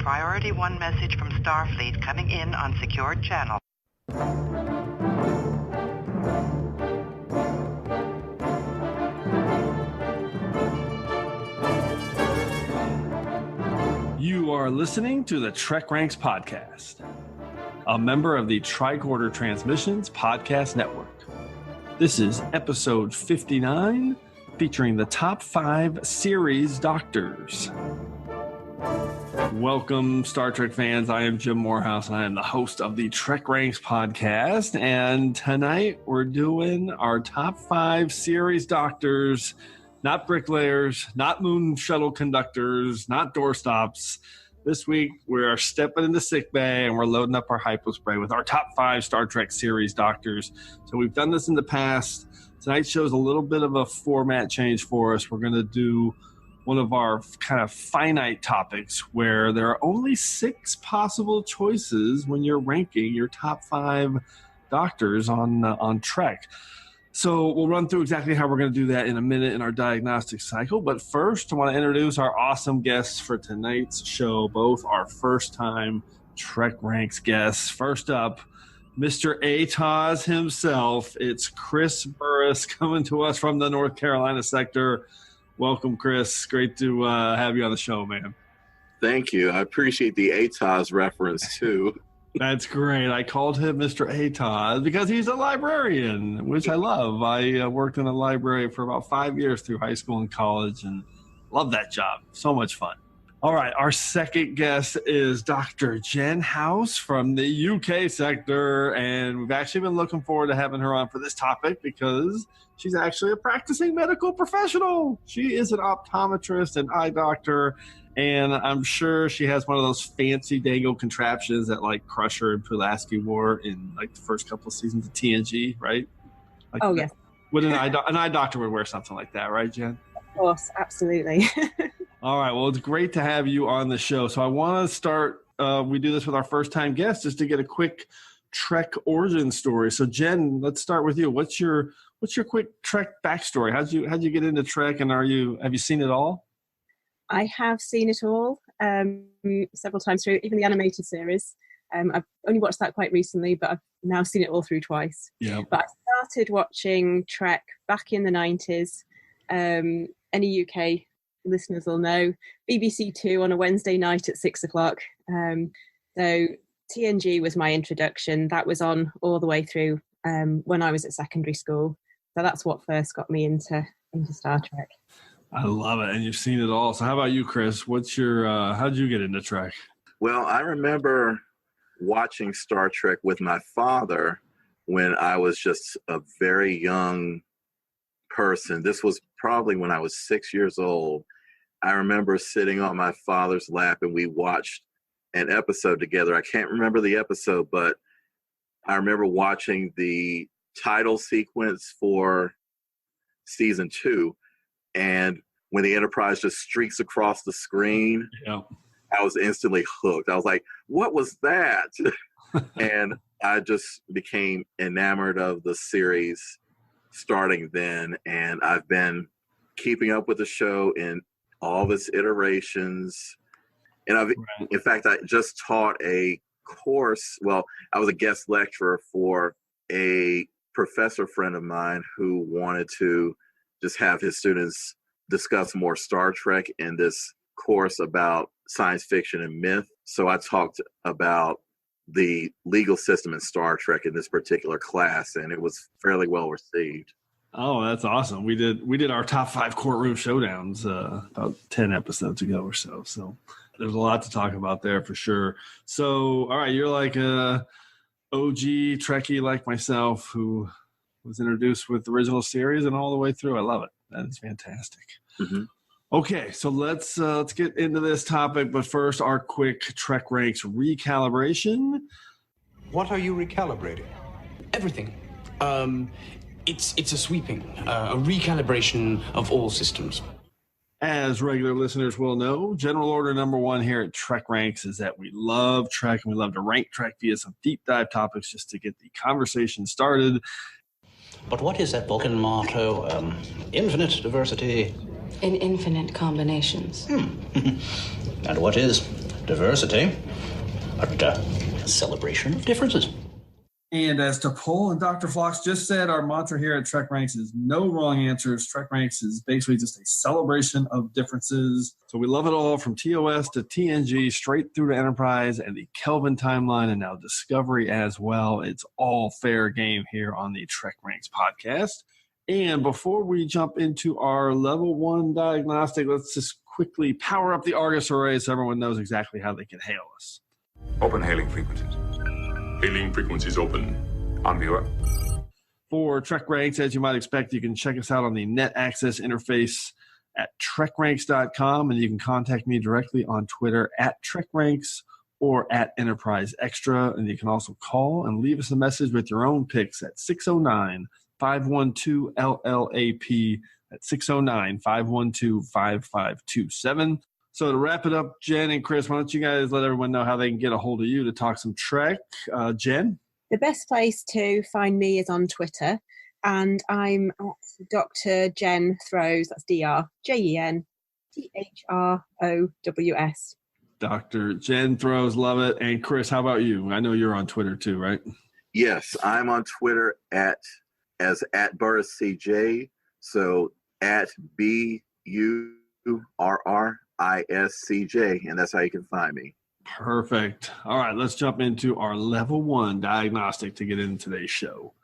Priority 1 message from Starfleet coming in on secured channel. You are listening to the TrekRanks podcast, a member of the Tricorder Transmissions Podcast Network. This is episode 59, featuring the top 5 series doctors. Welcome, Star Trek fans. I am Jim Morehouse, and I am the host of the TrekRanks podcast. And tonight, we're doing our top 5 series doctors, not bricklayers, not moon shuttle conductors, not doorstops. This week, we are stepping into sickbay, and we're loading up our hypospray with our top 5 Star Trek series doctors. So we've done this in the past. Tonight shows a little bit of a format change for us. We're going to do one of our kind of finite topics where there are only 6 possible choices when you're ranking your top 5 doctors on Trek. So we'll run through exactly how we're going to do that in a minute in our diagnostic cycle. But first, I want to introduce our awesome guests for tonight's show, both our first-time TrekRanks guests. First up, Mr. ATOS himself. It's Chris Burris coming to us from the North Carolina sector. Welcome, Chris. Great to have you on the show, man. Thank you. I appreciate the ATOS reference, too. That's great. I called him Mr. ATOS because he's a librarian, which I love. I worked in a library for about 5 years through high school and college and love that job. So much fun. All right. Our second guest is Dr. Jen House from the UK sector. And we've actually been looking forward to having her on for this topic because she's actually a practicing medical professional. She is an optometrist and eye doctor. And I'm sure she has one of those fancy dangle contraptions that like Crusher and Pulaski wore in like the first couple of seasons of TNG, right? Like oh, yes. Would an eye doctor would wear something like that, right, Jen? Of course, absolutely. All right. Well, it's great to have you on the show. So I want to start, we do this with our first time guests just to get a quick Trek origin story. So Jen, let's start with you. What's your quick Trek backstory? How'd you get into Trek, and have you seen it all? I have seen it all several times through, even the animated series. I've only watched that quite recently, but I've now seen it all through twice. Yeah. But I started watching Trek back in the 90s. Any UK listeners will know. BBC Two on a Wednesday night at 6 o'clock. So TNG was my introduction. That was on all the way through when I was at secondary school. So that's what first got me into Star Trek. I love it. And you've seen it all. So how about you, Chris? What's your, how'd you get into Trek? Well, I remember watching Star Trek with my father when I was just a very young person. This was probably when I was 6 years old. I remember sitting on my father's lap and we watched an episode together. I can't remember the episode, but I remember watching the title sequence for season 2. And when the Enterprise just streaks across the screen, yeah, I was instantly hooked. I was like, what was that? And I just became enamored of the series starting then. And I've been keeping up with the show in all of its iterations. And in fact, I just taught a course. Well, I was a guest lecturer for a professor friend of mine who wanted to just have his students discuss more Star Trek in this course about science fiction and myth. So I talked about the legal system in Star Trek in this particular class, and it was fairly well received. Oh, that's awesome. We did our top 5 courtroom showdowns about 10 episodes ago or so. So there's a lot to talk about there for sure. So, all right, you're like a OG Trekkie like myself who was introduced with the original series and all the way through. I love it. That is fantastic. Mm-hmm. Okay, so let's get into this topic. But first, our quick TrekRanks recalibration. What are you recalibrating? Everything. It's a sweeping, a recalibration of all systems. As regular listeners will know, general order number 1 here at TrekRanks is that we love Trek and we love to rank Trek via some deep dive topics just to get the conversation started. But what is that Vulcan motto? Infinite diversity. In infinite combinations. And what is diversity, but a celebration of differences. And as T'Pol and Dr. Phlox just said, our mantra here at TrekRanks is no wrong answers. TrekRanks is basically just a celebration of differences. So we love it all, from TOS to TNG, straight through to Enterprise and the Kelvin timeline, and now Discovery as well. It's all fair game here on the TrekRanks podcast. And before we jump into our level 1 diagnostic, let's just quickly power up the Argus array so everyone knows exactly how they can hail us. Open hailing frequencies. Hailing frequencies open. On viewer. For TrekRanks, as you might expect, you can check us out on the Net Access interface at TrekRanks.com, and you can contact me directly on Twitter at TrekRanks or at Enterprise Extra, and you can also call and leave us a message with your own picks at 609-512-LLAP. That's 609-512-5527. So to wrap it up, Jen and Chris, why don't you guys let everyone know how they can get a hold of you to talk some Trek? Jen? The best place to find me is on Twitter, and I'm at Dr. Jen Throws. That's DrJenThrows. Dr. Jen Throws, love it. And Chris, how about you? I know you're on Twitter too, right? Yes, I'm on Twitter as @BurrisCJ. So at BURRISCJ, and that's how you can find me. Perfect. All right, let's jump into our level 1 diagnostic to get into today's show.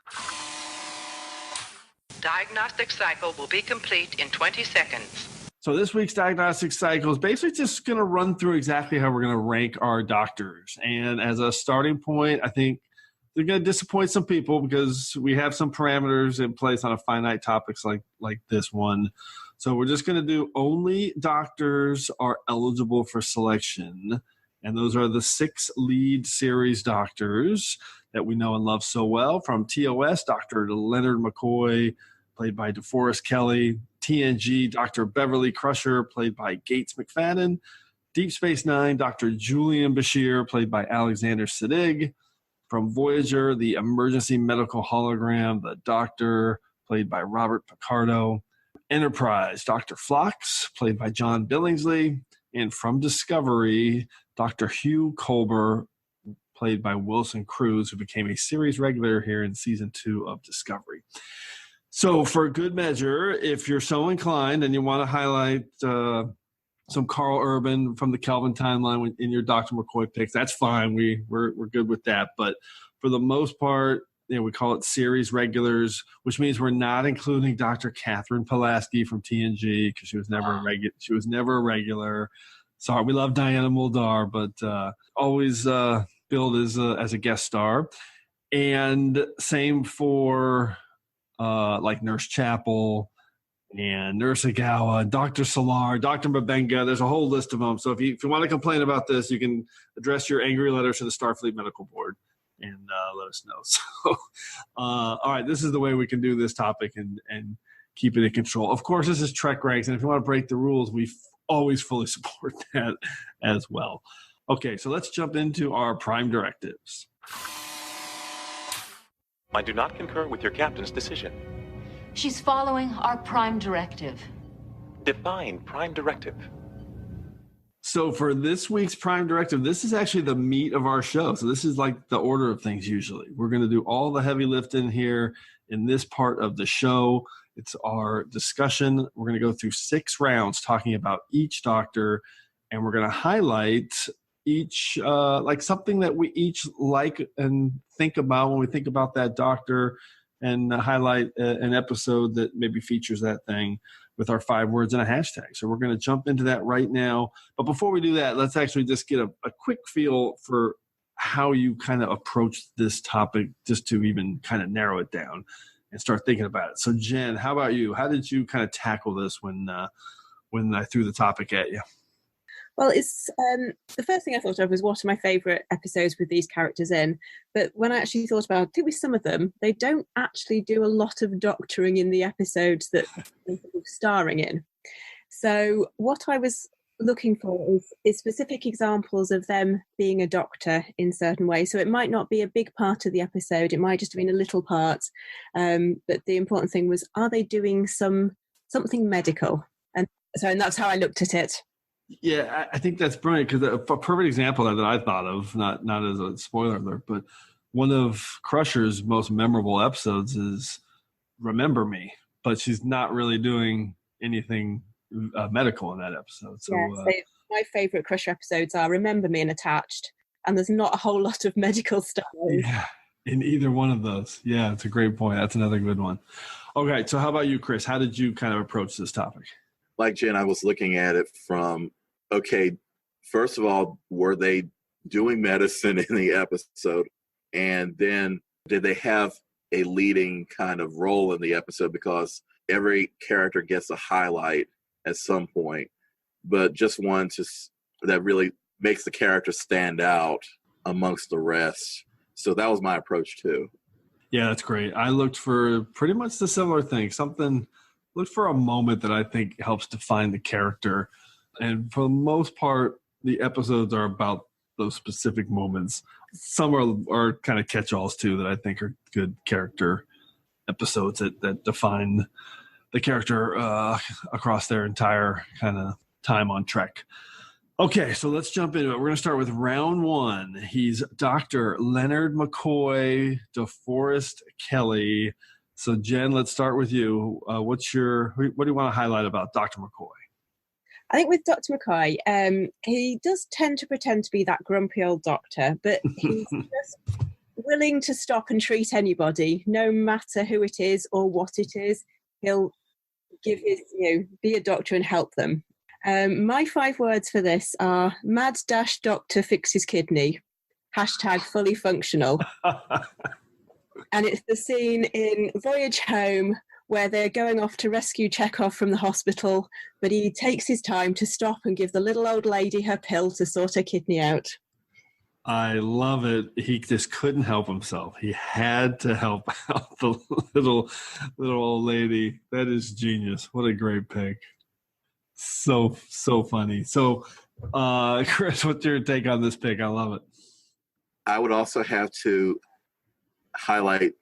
Diagnostic cycle will be complete in 20 seconds. So this week's diagnostic cycle is basically just going to run through exactly how we're going to rank our doctors. And as a starting point, I think they're going to disappoint some people because we have some parameters in place on a finite topics like this one. So we're just going to do only doctors are eligible for selection. And those are the 6 lead series doctors that we know and love so well. From TOS, Dr. Leonard McCoy, played by DeForest Kelley. TNG, Dr. Beverly Crusher, played by Gates McFadden. Deep Space Nine, Dr. Julian Bashir, played by Alexander Siddig. From Voyager, the emergency medical hologram, the Doctor, played by Robert Picardo. Enterprise, Dr. Phlox, played by John Billingsley. And from Discovery, Dr. Hugh Culber, played by Wilson Cruz, who became a series regular here in season 2 of Discovery. So for good measure, if you're so inclined and you want to highlight some Carl Urban from the Kelvin timeline in your Dr. McCoy picks, that's fine. We're good with that. But for the most part, we call it series regulars, which means we're not including Dr. Catherine Pulaski from TNG because she was never a regular. Sorry, we love Diana Muldaur, but always billed as a guest star. And same for like Nurse Chapel and Nurse Agawa, Dr. Solar, Dr. Mabenga. There's a whole list of them. So if you want to complain about this, you can address your angry letters to the Starfleet Medical Board and let us know. So, all right, this is the way we can do this topic and keep it in control. Of course, this is TrekRanks, and if you want to break the rules, we always fully support that as well. Okay, so let's jump into our Prime Directives. I do not concur with your captain's decision. She's following our Prime Directive. Define Prime Directive. So for this week's Prime Directive, this is actually the meat of our show. So this is like the order of things usually. We're going to do all the heavy lifting here in this part of the show. It's our discussion. We're going to go through 6 rounds talking about each doctor, and we're going to highlight each like something that we each like and think about when we think about that doctor, and highlight an episode that maybe features that thing with our 5 words and a hashtag. So we're going to jump into that right now. But before we do that, let's actually just get a quick feel for how you kind of approach this topic, just to even kind of narrow it down and start thinking about it. So Jen, how about you? How did you kind of tackle this when I threw the topic at you? Well, it's the first thing I thought of was what are my favourite episodes with these characters in. But when I actually thought about, I think with some of them, they don't actually do a lot of doctoring in the episodes that they're starring in. So what I was looking for is specific examples of them being a doctor in certain ways. So it might not be a big part of the episode. It might just have been a little part. But the important thing was, are they doing something medical? And that's how I looked at it. Yeah, I think that's brilliant because a perfect example that I thought of, not as a spoiler alert, but one of Crusher's most memorable episodes is Remember Me, but she's not really doing anything medical in that episode. So, so my favourite Crusher episodes are Remember Me and Attached, and there's not a whole lot of medical stuff. Yeah, in either one of those. Yeah, it's a great point. That's another good one. Okay, so how about you, Chris? How did you kind of approach this topic? Like Jen, I was looking at it from, okay, first of all, were they doing medicine in the episode? And then did they have a leading kind of role in the episode? Because every character gets a highlight at some point, but just one that really makes the character stand out amongst the rest. So that was my approach too. Yeah, that's great. I looked for pretty much the similar thing. Look for a moment that I think helps define the character. And for the most part, the episodes are about those specific moments. Some are kind of catch-alls too that I think are good character episodes that define the character across their entire kind of time on Trek. Okay, so let's jump into it. We're going to start with round one. He's Dr. Leonard McCoy, DeForest Kelley. So, Jen, let's start with you. What do you want to highlight about Dr. McCoy? I think with Dr. McCoy, he does tend to pretend to be that grumpy old doctor, but he's just willing to stop and treat anybody, no matter who it is or what it is. He'll give his, be a doctor and help them. My 5 words for this are mad-doctor fixes kidney, #fully functional. And it's the scene in Voyage Home where they're going off to rescue Chekhov from the hospital, but he takes his time to stop and give the little old lady her pill to sort her kidney out. I love it. He just couldn't help himself. He had to help out the little old lady. That is genius. What a great pick. So funny. So, Chris, what's your take on this pick? I love it. I would also have to highlight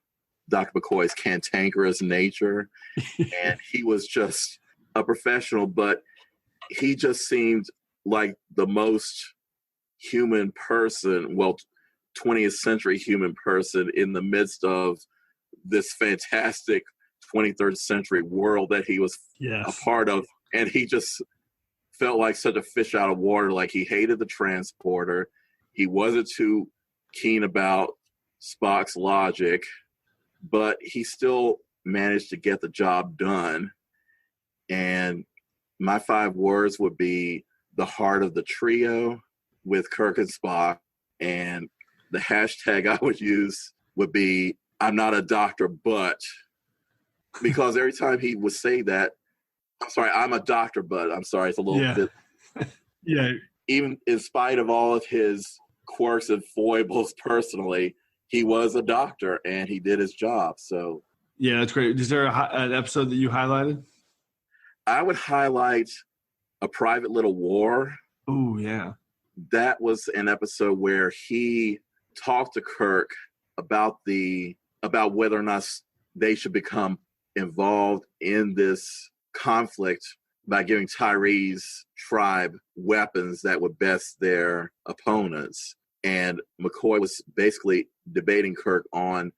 Dr. McCoy's cantankerous nature. And he was just a professional, but he just seemed like the most human person, 20th century human person in the midst of this fantastic 23rd century world that he was a part of. And he just felt like such a fish out of water. Like he hated the transporter. He wasn't too keen about Spock's logic, but he still managed to get the job done. And my 5 words would be the heart of the trio with Kirk and Spock. And the hashtag I would use would be, I'm not a doctor, but, because every time he would say that, I'm sorry, I'm a doctor, but I'm sorry, it's a little bit. Yeah. Even in spite of all of his quirks and foibles personally, he was a doctor and he did his job. So, yeah, that's great. Is there an episode that you highlighted? I would highlight A Private Little War. Oh, yeah. That was an episode where he talked to Kirk about whether or not they should become involved in this conflict by giving Tyree's tribe weapons that would best their opponents. And McCoy was basically debating Kirk on,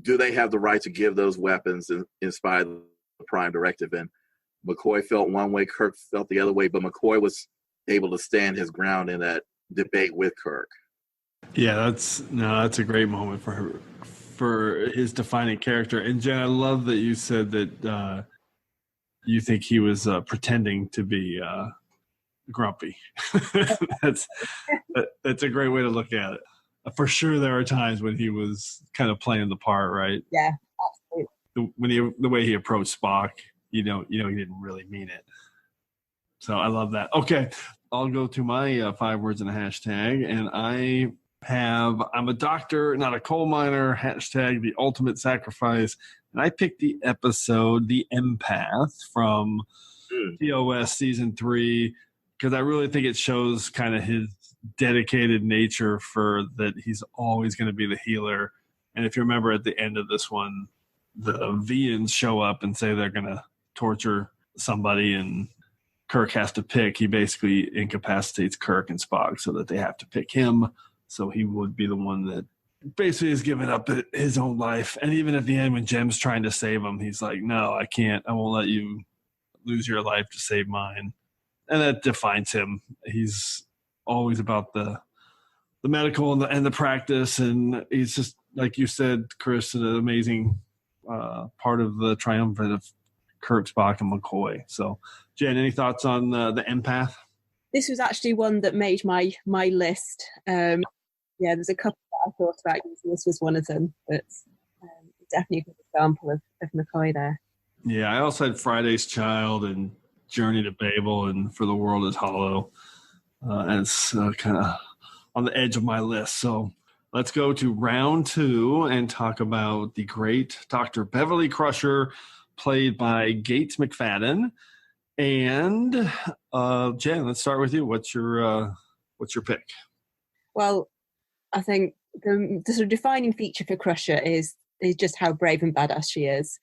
do they have the right to give those weapons in spite of the Prime Directive? And McCoy felt one way, Kirk felt the other way, but McCoy was able to stand his ground in that debate with Kirk. Yeah, that's a great moment for his defining character. And Jen, I love that you said that you think he was pretending to be grumpy. That's a great way to look at it. For sure, there are times when he was kind of playing the part, right? Yeah, absolutely. The way he approached Spock, he didn't really mean it. So I love that. Okay, I'll go to my 5 words and a hashtag, and I'm a doctor, not a coal miner, hashtag the ultimate sacrifice. And I picked the episode, The Empath, from TOS Season 3, because I really think it shows kind of his dedicated nature for that he's always going to be the healer. And if you remember at the end of this one, the Vians show up and say they're going to torture somebody, and Kirk has to pick, he basically incapacitates Kirk and Spock so that they have to pick him. So he would be the one that basically has given up his own life. And even at the end, when Jem's trying to save him, he's like, no, I can't. I won't let you lose your life to save mine. And that defines him. He's always about the medical and the practice. And he's just, like you said, Chris, an amazing part of the triumvirate of Kirk, Spock, and McCoy. So, Jen, any thoughts on the empath? This was actually one that made my list. There's a couple that I thought about using. This was one of them, but definitely a good example of McCoy there. Yeah, I also had Friday's Child and Journey to Babel and For the World is Hollow as kind of on the edge of my list. So let's go to round 2 and talk about the great Dr. Beverly Crusher, played by Gates McFadden. And Jen, let's start with you. What's your pick? Well, I think the sort of defining feature for Crusher is just how brave and badass she is.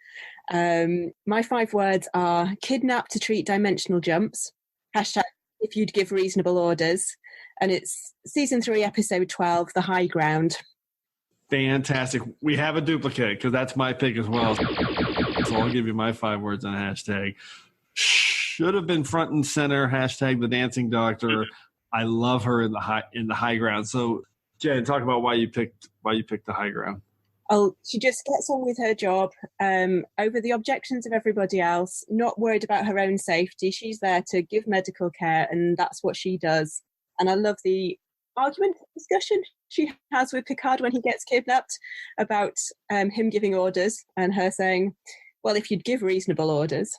My 5 words are kidnap to treat dimensional jumps, hashtag if you'd give reasonable orders, and it's season 3, episode 12, The High Ground. Fantastic. We have a duplicate because that's my pick as well. So I'll give you my 5 words on hashtag. Should have been front and center, hashtag the dancing doctor. I love her in the high ground. So Jen, talk about why you picked the high ground. Oh, she just gets on with her job over the objections of everybody else, not worried about her own safety. She's there to give medical care, and that's what she does. And I love the argument discussion she has with Picard when he gets kidnapped about him giving orders and her saying, well, if you'd give reasonable orders.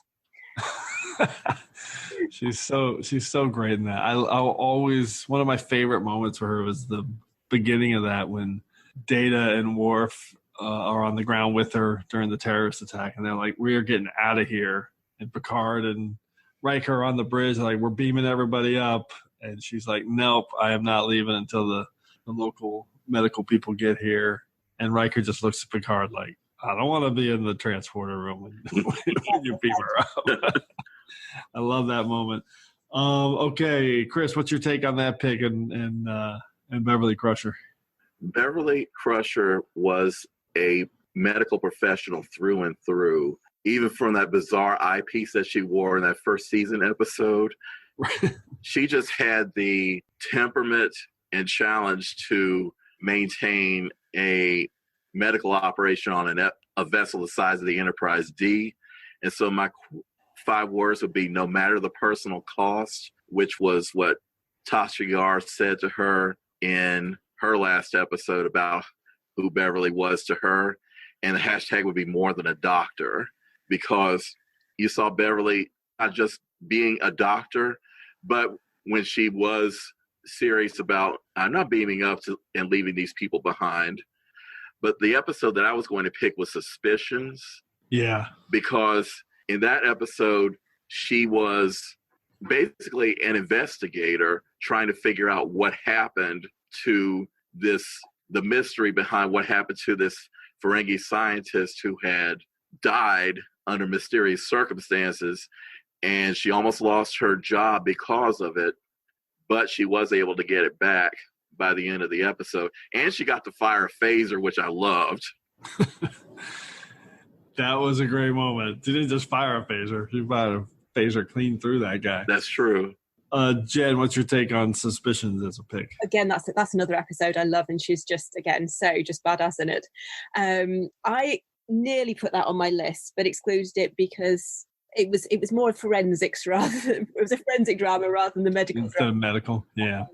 She's so great in that. I'll always, one of my favorite moments for her was the beginning of that when Data and Worf are on the ground with her during the terrorist attack, and they're like, "We're getting out of here." And Picard and Riker are on the bridge, like, "We're beaming everybody up," and she's like, "Nope, I am not leaving until the local medical people get here." And Riker just looks at Picard like, "I don't want to be in the transporter room when you beam her up." I love that moment. Okay, Chris, what's your take on that pick and Beverly Crusher? Beverly Crusher was a medical professional through and through, even from that bizarre eyepiece that she wore in that first season episode. She just had the temperament and challenge to maintain a medical operation on a vessel the size of the Enterprise D. And so my 5 words would be no matter the personal cost, which was what Tasha Yar said to her in her last episode about who Beverly was to her. And the hashtag would be more than a doctor, because you saw Beverly not just being a doctor, but when she was serious about, I'm not beaming up and leaving these people behind. But the episode that I was going to pick was Suspicions. Yeah. Because in that episode, she was basically an investigator trying to figure out what happened to the mystery behind what happened to this Ferengi scientist who had died under mysterious circumstances. And she almost lost her job because of it, but she was able to get it back by the end of the episode. And she got to fire a phaser, which I loved. That was a great moment. She didn't just fire a phaser. She fired a phaser clean through that guy. That's true. Jen, what's your take on Suspicions as a pick? Again, that's another episode I love, and she's just, again, so just badass in it. I nearly put that on my list, but excluded it because it was more forensics it was a forensic drama rather than the medical Instead drama. of medical, yeah.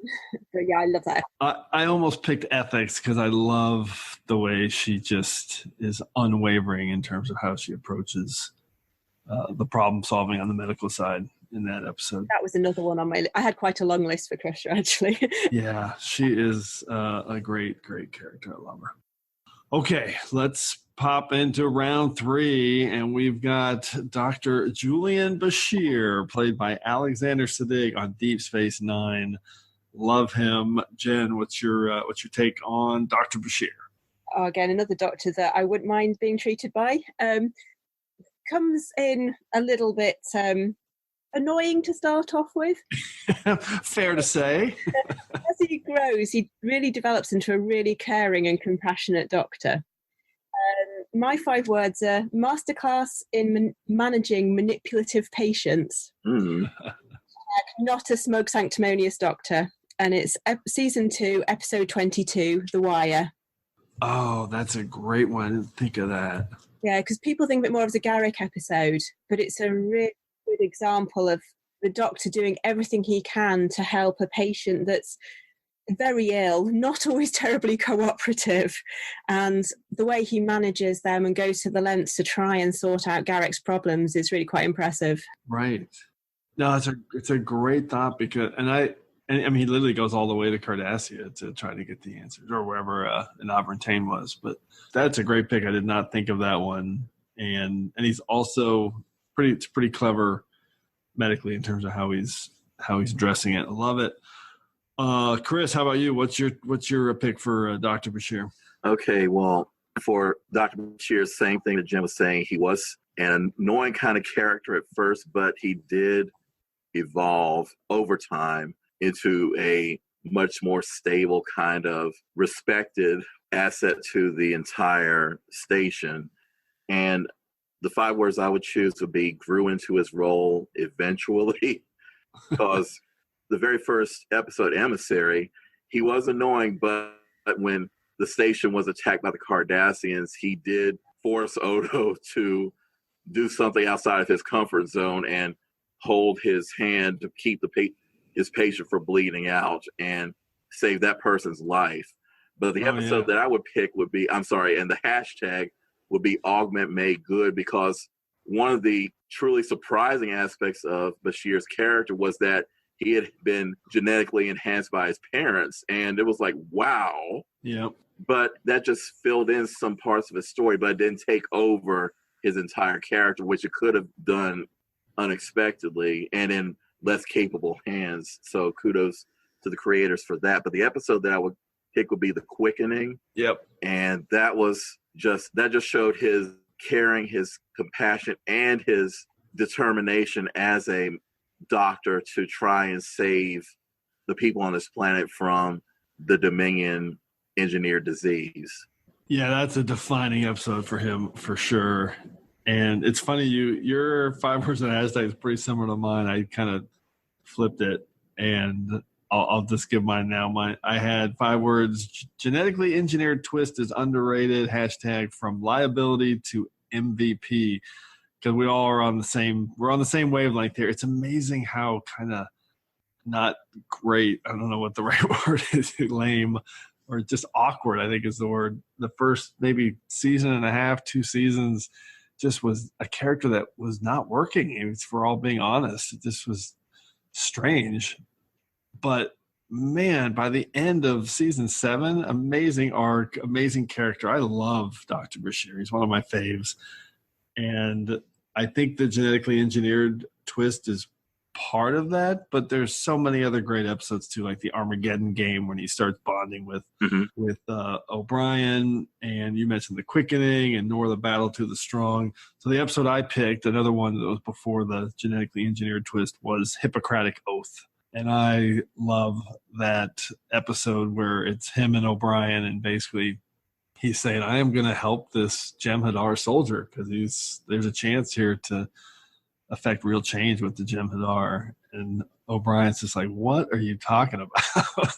So yeah, I love that. I almost picked ethics because I love the way she just is unwavering in terms of how she approaches the problem solving on the medical side in that episode. That was another one on my list. I had quite a long list for Crusher, actually. Yeah, she is a great character. I love her. Okay, let's pop into round 3, and we've got Dr. Julian Bashir, played by Alexander Siddig on Deep Space Nine. Love him. Jen, what's your take on Dr. Bashir? Oh, again, another doctor that I wouldn't mind being treated by. Comes in a little bit annoying to start off with. Fair to say. As he grows, he really develops into a really caring and compassionate doctor. My 5 words are masterclass in managing manipulative patients. Not a smoke sanctimonious doctor. And it's season 2, episode 22, The Wire. Oh, that's a great one. I didn't think of that. Yeah, because people think of it more as a Garrick episode, but it's a really good example of the doctor doing everything he can to help a patient that's very ill, not always terribly cooperative, and the way he manages them and goes to the lengths to try and sort out Garrick's problems is really quite impressive. Right. No, it's a great thought because, I mean, he literally goes all the way to Cardassia to try to get the answers, or wherever an Auvergne was. But that's a great pick. I did not think of that one, and he's also pretty clever medically in terms of how he's addressing it. I love it. Chris, how about you? What's your pick for Dr. Bashir? Okay, well, for Dr. Bashir, same thing that Jim was saying. He was an annoying kind of character at first, but he did evolve over time into a much more stable kind of respected asset to the entire station. And the 5 words I would choose would be grew into his role eventually, because the very first episode, Emissary, he was annoying, but when the station was attacked by the Cardassians, he did force Odo to do something outside of his comfort zone and hold his hand to keep his patient from bleeding out and save that person's life. But the episode that I would pick would be, and the hashtag would be Augment Made Good, because one of the truly surprising aspects of Bashir's character was that he had been genetically enhanced by his parents. And it was like, wow. Yeah. But that just filled in some parts of his story, but it didn't take over his entire character, which it could have done unexpectedly and in less capable hands. So kudos to the creators for that. But the episode that I would pick would be The Quickening. Yep. And that just showed his caring, his compassion, and his determination as a doctor to try and save the people on this planet from the Dominion engineered disease. Yeah, that's a defining episode for him for sure. And it's funny, your 5 words on hashtag is pretty similar to mine. I kind of flipped it, and I'll just give mine now. I had 5 words: genetically engineered twist is underrated. Hashtag from liability to MVP, because we all are on the same wavelength here. It's amazing how kind of not great. I don't know what the right word is. Lame. Or just awkward, I think is the word. The first maybe season and a half, 2 seasons, just was a character that was not working. If we're all being honest, it just was strange. But man, by the end of season 7, amazing arc, amazing character. I love Dr. Bashir. He's one of my faves. And I think the genetically engineered twist is part of that, but there's so many other great episodes too, like the Armageddon game when he starts bonding with O'Brien, and you mentioned The Quickening and Nor the Battle to the Strong. So the episode I picked, another one that was before the genetically engineered twist, was Hippocratic Oath. And I love that episode where it's him and O'Brien, and basically he's saying, I am going to help this Jem'Hadar soldier because there's a chance here to affect real change with the Jem'Hadar. And O'Brien's just like, what are you talking about?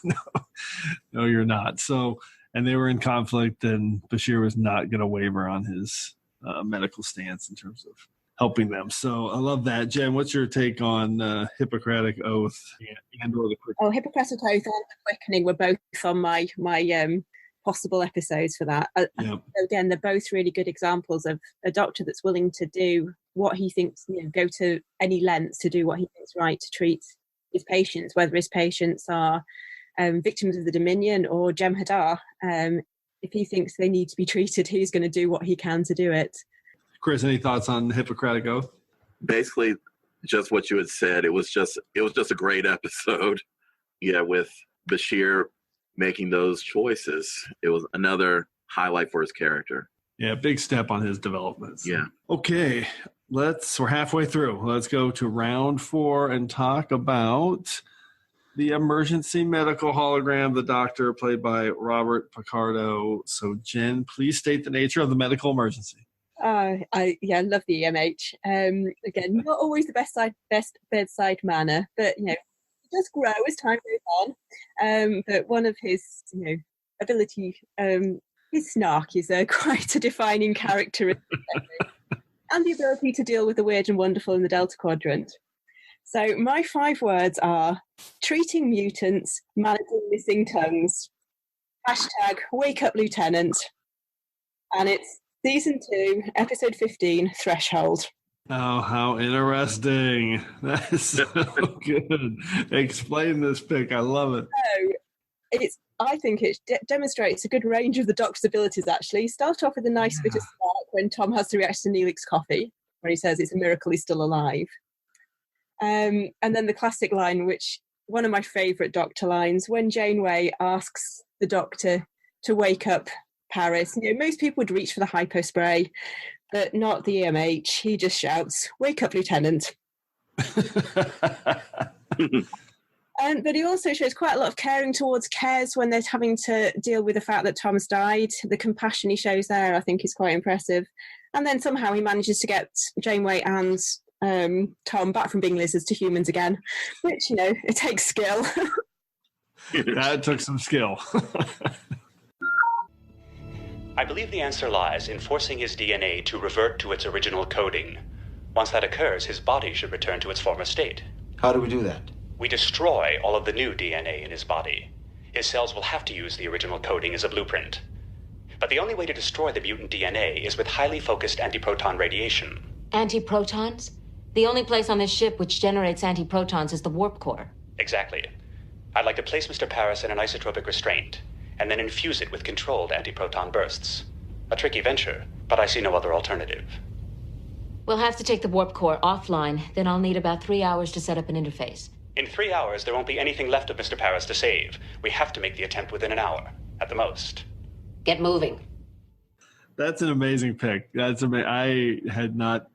No, you're not. So, and they were in conflict, and Bashir was not going to waver on his medical stance in terms of helping them. So I love that. Jen, what's your take on Hippocratic Oath and or The Quickening? Oh, Hippocratic Oath and The Quickening were both on my possible episodes for that. Yep. So again, they're both really good examples of a doctor that's willing to do what he thinks, go to any lengths to do what he thinks right to treat his patients, whether his patients are victims of the Dominion or Jem'Hadar. If he thinks they need to be treated, he's going to do what he can to do it. Chris, any thoughts on Hippocratic Oath? Basically, just what you had said. It was just a great episode. Yeah, with Bashir making those choices. It was another highlight for his character. Yeah, big step on his development. Yeah. Okay. we're halfway through. Let's go to round 4 and talk about the emergency medical hologram, the doctor, played by Robert Picardo. So, Jen, please state the nature of the medical emergency. I love the EMH. Again, not always the best bedside manner, but it does grow as time goes on. But one of his ability, his snark is quite a defining characteristic, and the ability to deal with the weird and wonderful in the Delta Quadrant. So my 5 words are treating mutants, managing missing tongues, #Wake Up Lieutenant, and it's Season 2, Episode 15, Threshold. Oh, how interesting. That is so good. Explain this pick. I love it. So I think it demonstrates a good range of the Doctor's abilities, actually. Start off with a nice bit of spark when Tom has to react to Neelix's coffee, where he says it's a miracle he's still alive. And then the classic line, which one of my favourite Doctor lines, when Janeway asks the Doctor to wake up Paris. Most people would reach for the hypo spray, but not the EMH. He just shouts, "Wake up, Lieutenant." But he also shows quite a lot of caring towards Kes when they're having to deal with the fact that Tom's died. The compassion he shows there, I think, is quite impressive. And then somehow he manages to get Janeway and Tom back from being lizards to humans again, which, it takes skill. That took some skill. I believe the answer lies in forcing his DNA to revert to its original coding. Once that occurs, his body should return to its former state. How do we do that? We destroy all of the new DNA in his body. His cells will have to use the original coding as a blueprint. But the only way to destroy the mutant DNA is with highly focused antiproton radiation. Antiprotons? The only place on this ship which generates antiprotons is the warp core. Exactly. I'd like to place Mr. Paris in an isotropic restraint, and then infuse it with controlled antiproton bursts. A tricky venture, but I see no other alternative. We'll have to take the warp core offline, then I'll need about 3 hours to set up an interface. In 3 hours, there won't be anything left of Mr. Paris to save. We have to make the attempt within an hour, at the most. Get moving. That's an amazing pick. I had not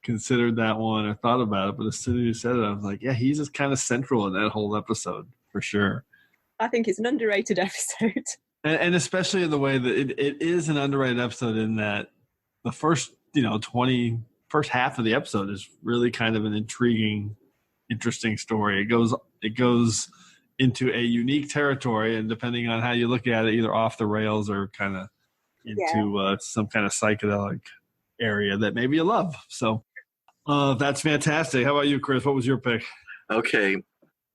considered that one or thought about it, but as soon as you said it, I was like, yeah, he's just kind of central in that whole episode, for sure. I think it's an underrated episode. And especially in the way that it is an underrated episode in that the first, first half of the episode is really kind of an intriguing, interesting story. It goes into a unique territory, and depending on how you look at it, either off the rails or kind of into some kind of psychedelic area that maybe you love. So that's fantastic. How about you, Chris? What was your pick? Okay.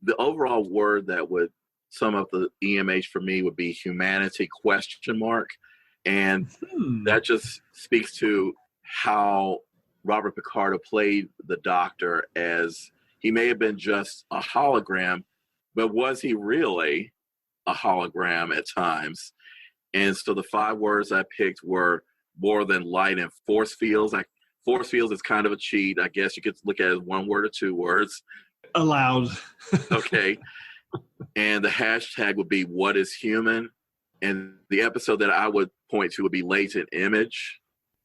The overall word that would sum up the EMH for me would be humanity ? And that just speaks to how Robert Picardo played the Doctor, as he may have been just a hologram, but was he really a hologram at times? And so the 5 words I picked were more than light and force fields. Force fields is kind of a cheat. I guess you could look at it as 1 word or 2 words. Allowed. Okay. And the hashtag would be what is human. And the episode that I would point to would be latent image.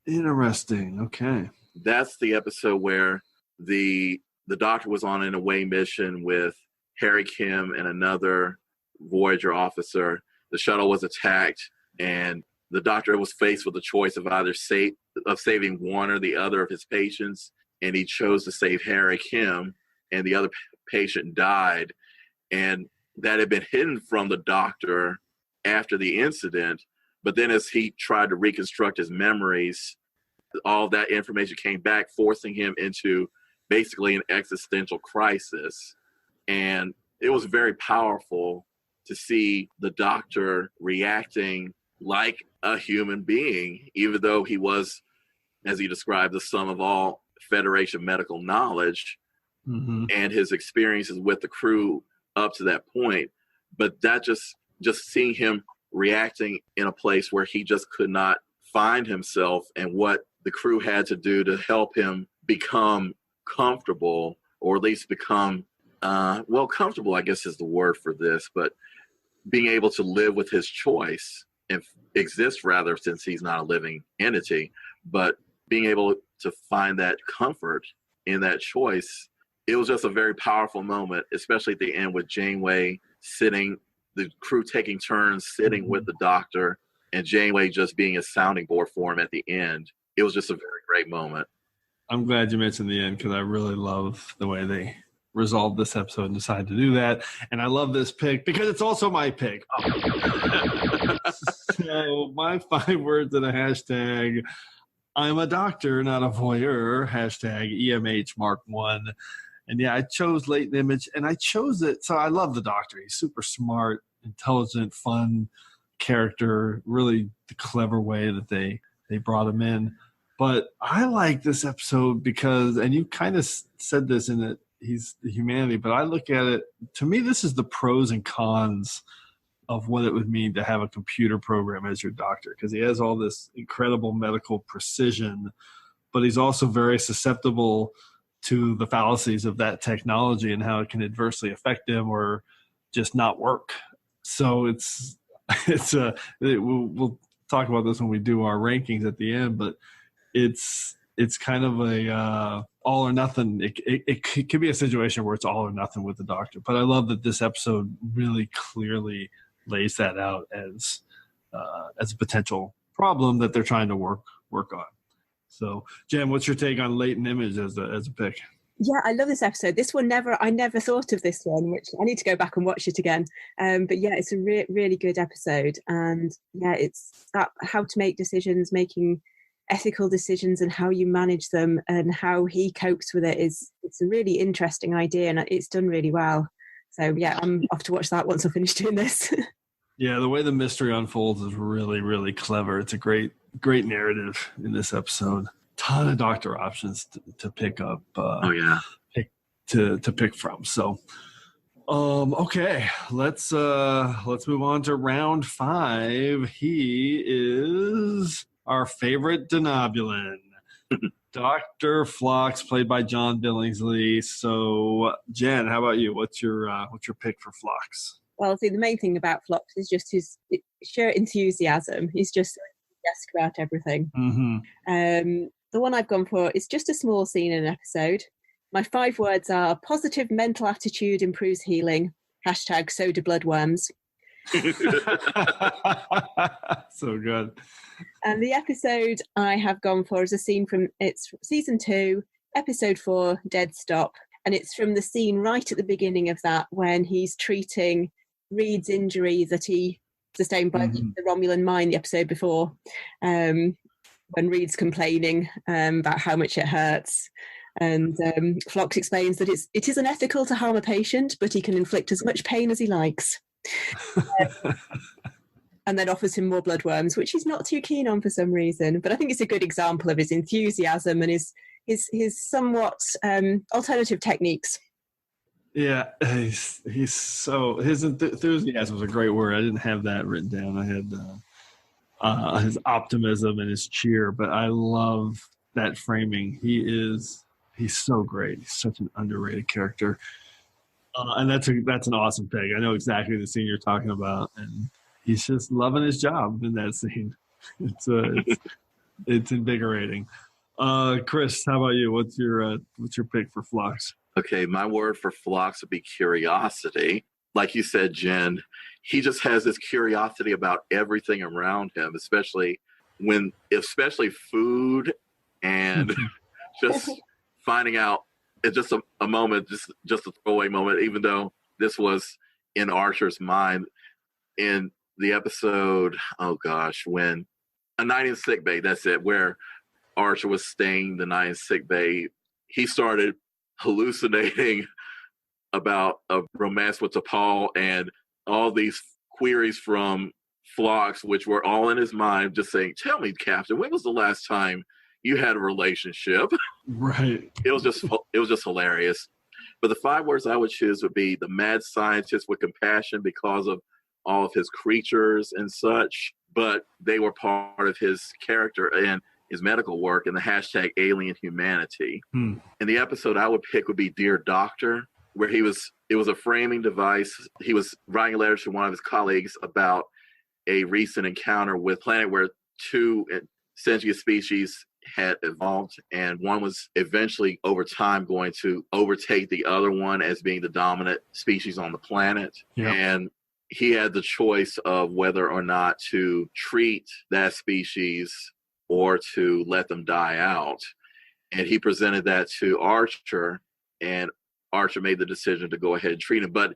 Interesting. Okay. That's the episode where the Doctor was on an away mission with Harry Kim and another Voyager officer. The shuttle was attacked, and the Doctor was faced with the choice of either saving one or the other of his patients, and he chose to save Harry Kim, and the other patient died. And that had been hidden from the Doctor after the incident, but then as he tried to reconstruct his memories, all that information came back, forcing him into basically an existential crisis. And it was very powerful to see the Doctor reacting like a human being, even though he was, as he described, the sum of all Federation medical knowledge and his experiences with the crew up to that point. But that just seeing him reacting in a place where he just could not find himself, and what the crew had to do to help him become comfortable, or at least become, comfortable, I guess is the word for this, but being able to live with his choice and exist, rather, since he's not a living entity, but being able to find that comfort in that choice, it was just a very powerful moment, especially at the end with Janeway sitting, the crew taking turns sitting with the doctor, and Janeway just being a sounding board for him at the end. It was just a very great moment. I'm glad you mentioned the end because I really love the way they resolved this episode and decided to do that. And I love this pick because it's also my pick. So my 5 words in a hashtag: I'm a doctor, not a voyeur. Hashtag EMH Mark 1. And yeah, I chose Latent Image, and I chose it. So I love the doctor. He's super smart, intelligent, fun character. Really the clever way that they brought him in. But I like this episode because, and you kind of said this in it, he's the humanity, but I look at it, to me, this is the pros and cons of what it would mean to have a computer program as your doctor, because he has all this incredible medical precision, but he's also very susceptible to the fallacies of that technology and how it can adversely affect him or just not work. So we'll talk about this when we do our rankings at the end, but it's kind of a all or nothing. It could be a situation where it's all or nothing with the doctor. But I love that this episode really clearly lays that out as a potential problem that they're trying to work on. So, Jen, what's your take on Latent Image as a pick? Yeah, I love this episode. This one I never thought of this one, which I need to go back and watch it again. But yeah, it's a really good episode. And yeah, it's that how to make decisions, making ethical decisions and how you manage them and how he copes with it it's a really interesting idea, and it's done really well. So yeah, I'm off to watch that once I finish doing this. Yeah, the way the mystery unfolds is really, really clever. It's a great narrative in this episode. Ton of doctor options to pick up. To pick from. So, okay, let's move on to round 5. He is our favorite denobulin, Dr. Phlox, played by John Billingsley. So, Jen, how about you? What's your pick for Phlox? Well, see, the main thing about Phlox is just his sheer enthusiasm. He's just enthusiastic about everything. Mm-hmm. The one I've gone for is just a small scene in an episode. My 5 words are: positive mental attitude improves healing. Hashtag so do bloodworms. So good. And the episode I have gone for is a scene from season 2, episode 4, Dead Stop. And it's from the scene right at the beginning of that when he's treating Reed's injury that he sustained by the Romulan mine the episode before. When Reed's complaining about how much it hurts. And Phlox explains that it is unethical to harm a patient, but he can inflict as much pain as he likes. And then offers him more bloodworms, which he's not too keen on for some reason. But I think it's a good example of his enthusiasm and his somewhat alternative techniques. Yeah, his enthusiasm was a great word. I didn't have that written down. I had his optimism and his cheer, but I love that framing. He's so great. He's such an underrated character. And that's an awesome pick. I know exactly the scene you're talking about, and he's just loving his job in that scene. It's invigorating. Chris, how about you? What's your pick for Phlox? Okay, my word for Phlox would be curiosity. Like you said, Jen, he just has this curiosity about everything around him, especially food and just finding out. It's just a moment, just a throwaway moment, even though this was in Archer's mind in the episode, when A Night in Sick Bay, that's it, where Archer was staying the night in sick bay, he started hallucinating about a romance with T'Pol and all these queries from Phlox, which were all in his mind, just saying, "Tell me, Captain, when was the last time you had a relationship?" Right. It was just hilarious. But the 5 words I would choose would be the mad scientist with compassion because of all of his creatures and such, but they were part of his character and his medical work, and the hashtag alien humanity. And the episode I would pick would be Dear Doctor, where it was a framing device. He was writing a letter to one of his colleagues about a recent encounter with a planet where 2 sentient species had evolved, and one was eventually over time going to overtake the other one as being the dominant species on the planet. Yep. And he had the choice of whether or not to treat that species or to let them die out. And he presented that to Archer, and Archer made the decision to go ahead and treat him. But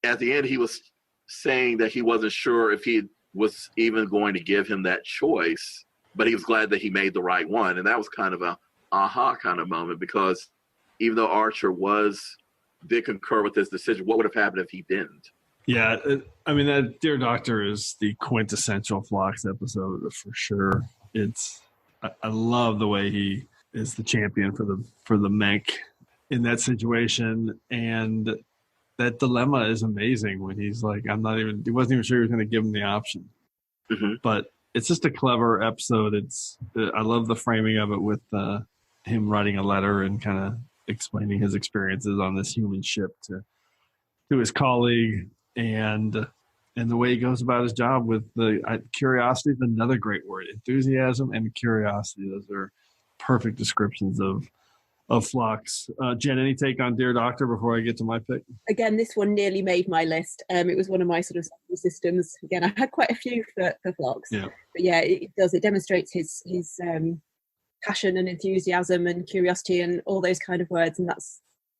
at the end, he was saying that he wasn't sure if he was even going to give him that choice, but he was glad that he made the right one. And that was kind of a aha kind of moment, because even though Archer did concur with this decision, what would have happened if he didn't? Yeah, I mean, that Dear Doctor is the quintessential Phlox episode for sure. I love the way he is the champion for the mech in that situation, and that dilemma is amazing when he's like, he wasn't even sure he was going to give him the option. Mm-hmm. But it's just a clever episode. I love the framing of it with him writing a letter and kind of explaining his experiences on this human ship to his colleague, and the way he goes about his job with the curiosity is another great word. Enthusiasm and curiosity. Those are perfect descriptions of Phlox. Jen, any take on Dear Doctor before I get to my pick? Again, this one nearly made my list. It was one of my sort of systems. Again, I had quite a few for Phlox. Yeah. But yeah, it does. It demonstrates his passion and enthusiasm and curiosity and all those kind of words. And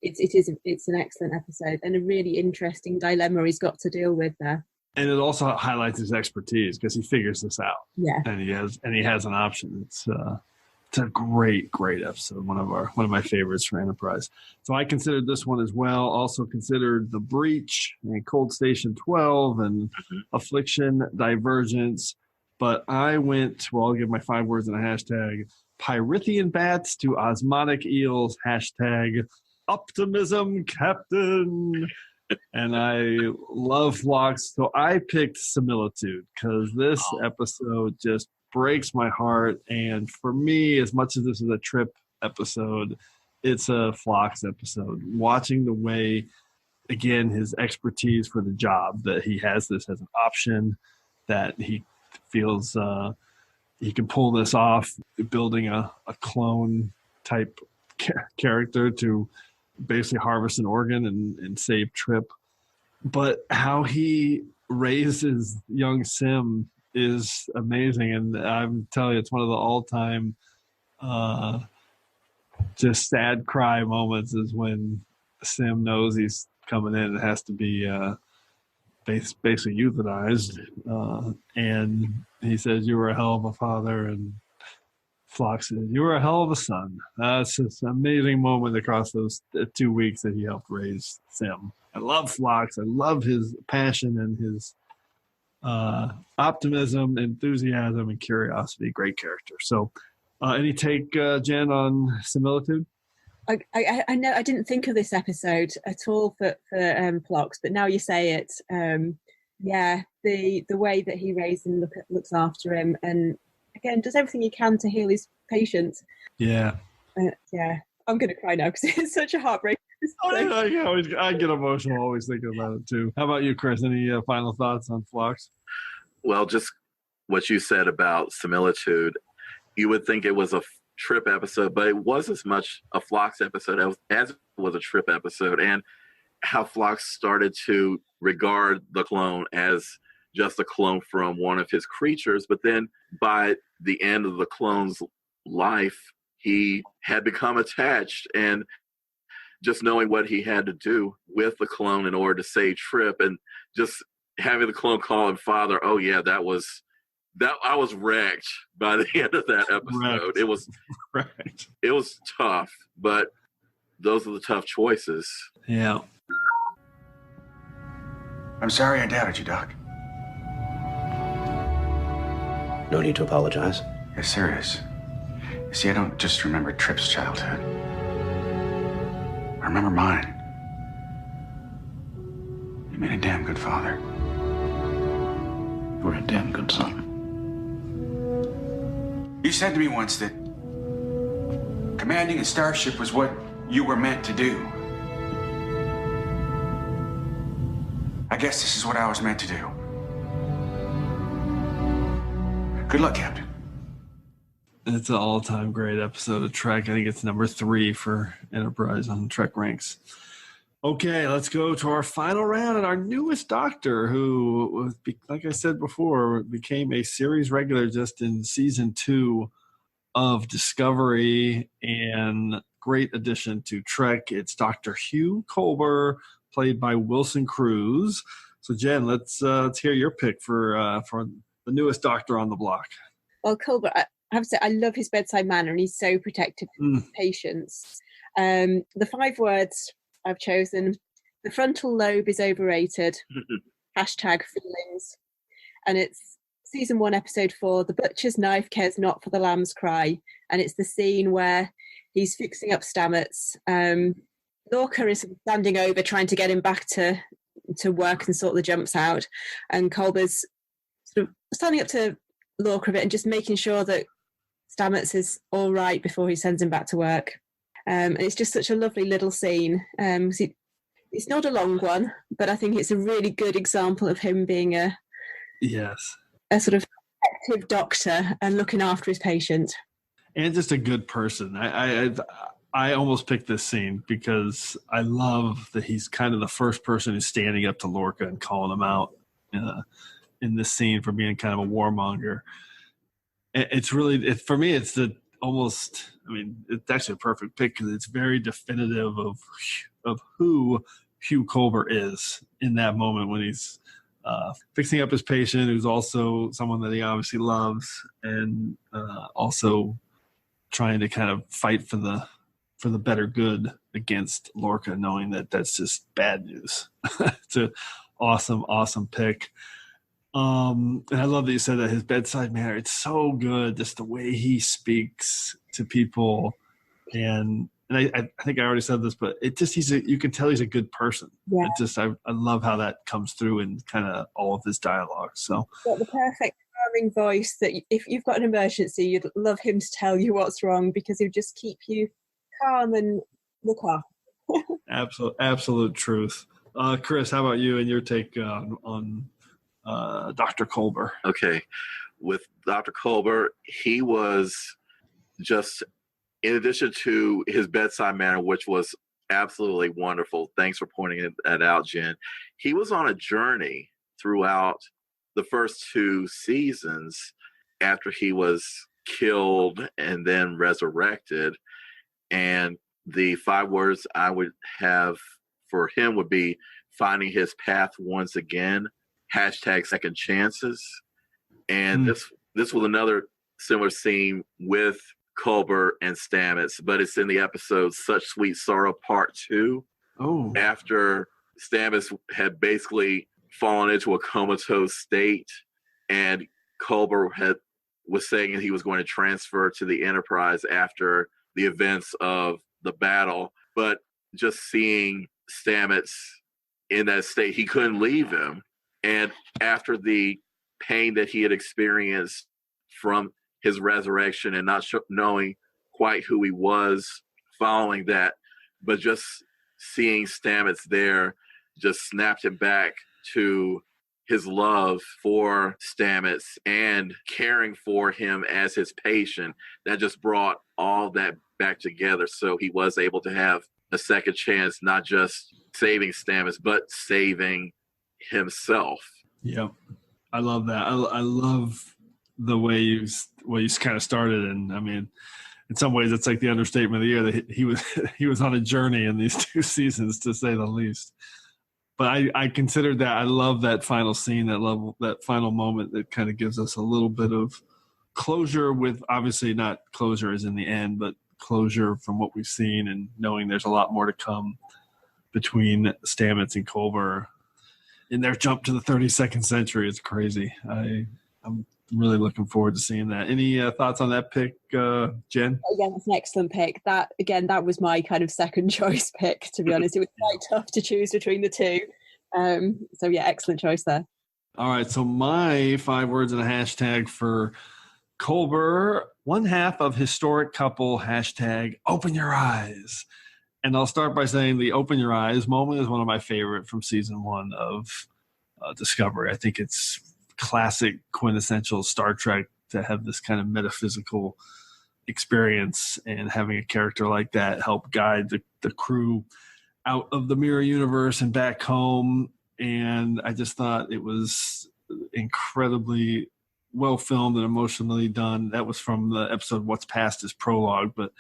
it's an excellent episode and a really interesting dilemma he's got to deal with there. And it also highlights his expertise because he figures this out. Yeah. And he has an option. It's a great episode. One of my favorites for Enterprise. So I considered this one as well. Also considered The Breach and Cold Station 12 and Affliction, Divergence. But I went, I'll give my 5 words in a hashtag, Pyrithian bats to osmotic eels, hashtag optimism, Captain. And I love Phlox. So I picked Similitude because this episode just breaks my heart. And for me, as much as this is a Trip episode, it's a Phlox episode. Watching the way, again, his expertise for the job, that he has this as an option, that he feels he can pull this off, building a clone type character to basically harvest an organ and save Trip. But how he raises young Sim is amazing. And I'm telling you, it's one of the all-time just sad cry moments is when Sim knows he's coming in and has to be basically euthanized. And he says, "You were a hell of a father." And Phlox says, "You were a hell of a son." That's just an amazing moment across those 2 weeks that he helped raise Sim. I love Phlox. I love his passion and his optimism, enthusiasm, and curiosity. Great character. So any take, Jen, on Similitude? I know I didn't think of this episode at all for Phlox, but now you say it, yeah, the way that he raised and looks after him, and again does everything he can to heal his patient. Yeah. Yeah, I'm going to cry now because it's such a heartbreak. I get emotional always thinking about it too. How about you, Chris? Any final thoughts on Phlox? Well, just what you said about Similitude. You would think it was a Trip episode, but it was as much a Phlox episode as it was a Trip episode, and how Phlox started to regard the clone as just a clone from one of his creatures. But then by the end of the clone's life, he had become attached, and just knowing what he had to do with the clone in order to save Trip, and just having the clone call him father. Oh yeah, I was wrecked by the end of that episode. It was right. It was tough, but those are the tough choices. Yeah. I'm sorry I doubted you, Doc. No need to apologize. Yes, there is. You see, I don't just remember Trip's childhood. I remember mine. You made a damn good father. You were a damn good son. You said to me once that commanding a starship was what you were meant to do. I guess this is what I was meant to do. Good luck, Captain. It's an all-time great episode of Trek. I think it's number 3 for Enterprise on TrekRanks. Okay, let's go to our final round and our newest Doctor, who, like I said before, became a series regular just in season 2 of Discovery, and great addition to Trek. It's Dr. Hugh Culber, played by Wilson Cruz. So, Jen, let's hear your pick for the newest Doctor on the block. Well, Culber, I have to say, I love his bedside manner, and he's so protective of his patients. The 5 words I've chosen: the frontal lobe is overrated. #feelings. And it's season 1, episode 4, The Butcher's Knife Cares Not for the Lamb's Cry. And it's the scene where he's fixing up Stamets. Lorca is standing over, trying to get him back to work and sort the jumps out. And Culber's sort of standing up to Lorca a bit and just making sure that Stamets is all right before he sends him back to work. And it's just such a lovely little scene. It's not a long one, but I think it's a really good example of him being a sort of effective doctor and looking after his patient. And just a good person. I almost picked this scene because I love that he's kind of the first person who's standing up to Lorca and calling him out in this scene for being kind of a warmonger. It's really, for me, it's it's actually a perfect pick because it's very definitive of who Hugh Culber is in that moment when he's fixing up his patient, who's also someone that he obviously loves, and also trying to kind of fight for the better good against Lorca, knowing that that's just bad news. It's an awesome pick. And I love that you said that his bedside manner, it's so good, just the way he speaks to people. And I think I already said this, but it just, you can tell he's a good person. Yeah. It just, I love how that comes through in kind of all of his dialogue. So got the perfect calming voice that if you've got an emergency, you'd love him to tell you what's wrong, because he'll just keep you calm and look after. Absolute truth. Chris, how about you and your take on Dr. Culber? Okay. With Dr. Culber, he was just, in addition to his bedside manner, which was absolutely wonderful. Thanks for pointing that out, Jen. He was on a journey throughout the first 2 seasons after he was killed and then resurrected. And the 5 words I would have for him would be finding his path once again, #second chances. And this was another similar scene with Culber and Stamets, but it's in the episode Such Sweet Sorrow Part 2. Oh. After Stamets had basically fallen into a comatose state, and Culber was saying that he was going to transfer to the Enterprise after the events of the battle, but just seeing Stamets in that state, he couldn't leave him. And after the pain that he had experienced from his resurrection and not knowing quite who he was following that, but just seeing Stamets there just snapped him back to his love for Stamets and caring for him as his patient. That just brought all that back together. So he was able to have a second chance, not just saving Stamets, but saving himself. Yep. I love that. I love the way you kind of started. And I mean, in some ways it's like the understatement of the year that he was on a journey in these 2 seasons, to say the least. But I considered that, I love that final scene, that final moment that kind of gives us a little bit of closure, with obviously not closure as in the end, but closure from what we've seen, and knowing there's a lot more to come between Stamets and Culber in their jump to the 32nd century. It's crazy. I'm really looking forward to seeing that. Any thoughts on that pick, Jen? Again, that's an excellent pick. That was my kind of second choice pick, to be honest. It was quite tough to choose between the 2. So yeah, excellent choice there. All right, so my 5 words and a hashtag for Culber: one half of historic couple, #open your eyes. And I'll start by saying the open your eyes moment is one of my favorite from season 1 of Discovery. I think it's classic, quintessential Star Trek to have this kind of metaphysical experience, and having a character like that help guide the crew out of the mirror universe and back home. And I just thought it was incredibly well filmed and emotionally done. That was from the episode What's Past is Prologue, but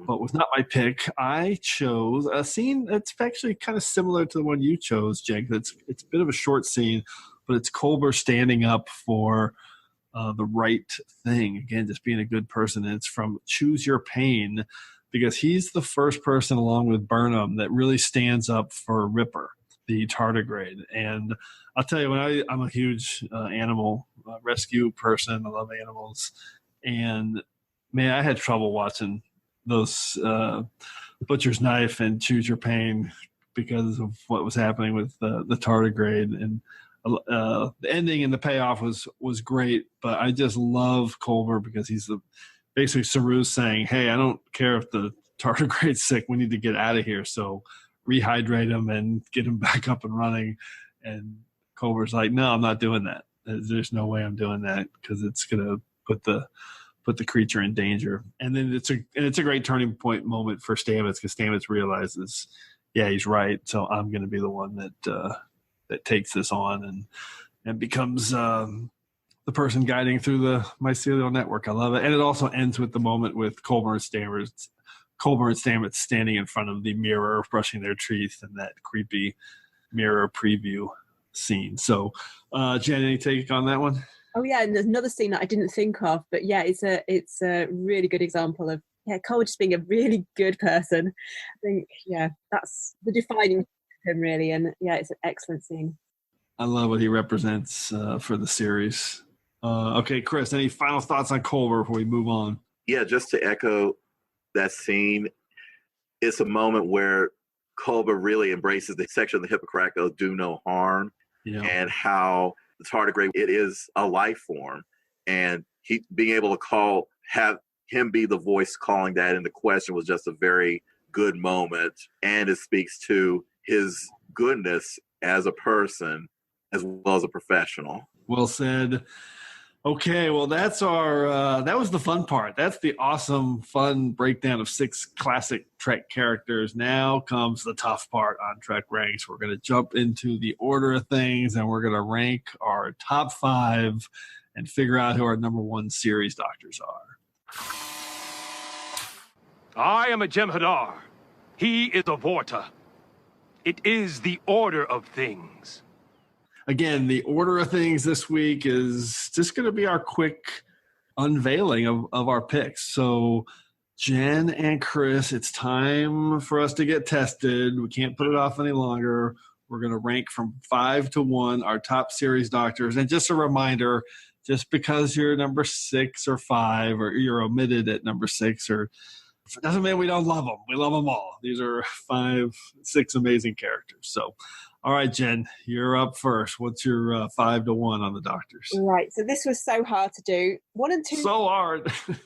was not my pick. I chose a scene that's actually kind of similar to the one you chose, Jake. It's a bit of a short scene, but it's Culber standing up for the right thing. Again, just being a good person. And it's from Choose Your Pain, because he's the first person, along with Burnham, that really stands up for Ripper, the tardigrade. And I'll tell you, I'm a huge animal rescue person. I love animals. And, man, I had trouble watching those Butcher's Knife and Choose Your Pain because of what was happening with the tardigrade. And the ending and the payoff was great. But I just love Culber because he's basically Saru's saying, hey, I don't care if the tardigrade's sick. We need to get out of here. So rehydrate him and get him back up and running. And Culber's like, no, I'm not doing that. There's no way I'm doing that because it's going to put the creature in danger. And then it's a great turning point moment for Stamets, because Stamets realizes, yeah, he's right. So I'm going to be the one that takes this on and becomes the person guiding through the mycelial network. I love it. And it also ends with the moment with Culber and Stamets standing in front of the mirror, brushing their teeth, and that creepy mirror preview scene. So, Jen, any take on that one? Oh yeah, and there's another scene that I didn't think of, but yeah, it's a really good example of Culber just being a really good person. I think that's the defining him really, and it's an excellent scene. I love what he represents for the series. Okay, Chris, any final thoughts on Culber before we move on? Yeah, just to echo that scene, it's a moment where Culber really embraces the section of the Hippocratic of do no harm, and how the tardigrade, it is a life form, and he being able to have him be the voice calling that into question was just a very good moment, and it speaks to his goodness as a person as well as a professional. Well said. Okay, well, that's our that was the fun part. That's the awesome, fun breakdown of 6 classic Trek characters. Now comes the tough part on Trek Ranks. We're going to jump into the order of things, and we're going to rank our top 5 and figure out who our number 1 series doctors are. I am a Jem'Hadar. He is a Vorta. It is the order of things. Again, the order of things this week is just going to be our quick unveiling of our picks. So, Jen and Chris, it's time for us to get tested. We can't put it off any longer. We're going to rank from 5 to 1 our top series doctors. And just a reminder, just because you're number 6 or 5 or you're omitted at number 6, or it doesn't mean we don't love them. We love them all. These are 6 amazing characters. So, all right, Jen, you're up first. What's your 5 to 1 on the doctors? Right. So this was so hard to do. 1 and 2. So hard. 1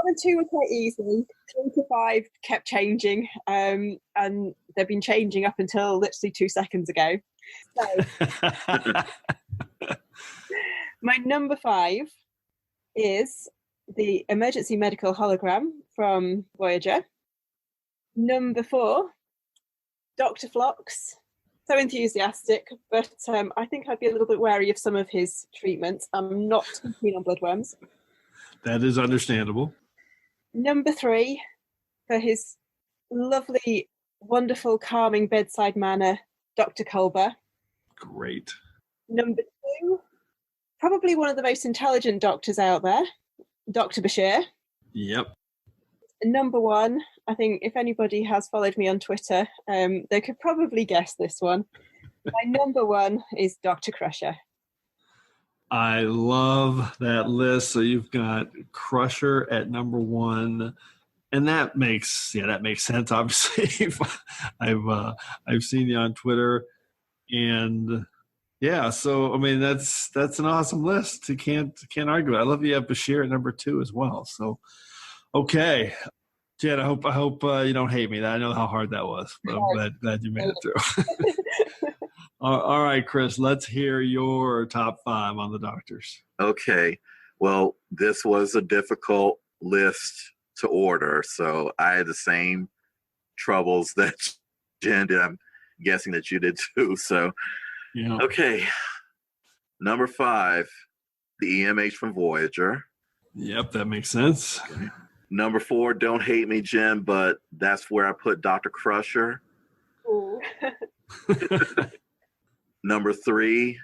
and 2 were quite easy. 3 to 5 kept changing, and they've been changing up until literally 2 seconds ago. So, my number 5 is the emergency medical hologram from Voyager. Number 4, Dr. Phlox. So enthusiastic, but I think I'd be a little bit wary of some of his treatments. I'm not too keen on bloodworms. That is understandable. Number 3, for his lovely, wonderful, calming bedside manner, Dr. Culber. Great. Number 2, probably one of the most intelligent doctors out there, Dr. Bashir. Yep. Number 1, I think if anybody has followed me on Twitter, they could probably guess this one. My number 1 is Dr. Crusher. I love that list. So you've got Crusher at number 1, and that makes sense. Obviously, I've seen you on Twitter, and yeah. So I mean, that's an awesome list. You can't argue. I love you have Bashir at number 2 as well. So. Okay, Jen, I hope you don't hate me. I know how hard that was, but I'm glad you made it through. All right, Chris, let's hear your top 5 on the doctors. Okay, well, this was a difficult list to order. So I had the same troubles that Jen did. I'm guessing that you did too. So, yeah. Okay. Number 5, the EMH from Voyager. Yep, that makes sense. Okay. Number 4, don't hate me, Jen, but that's where I put Dr. Crusher. Ooh. Number 3,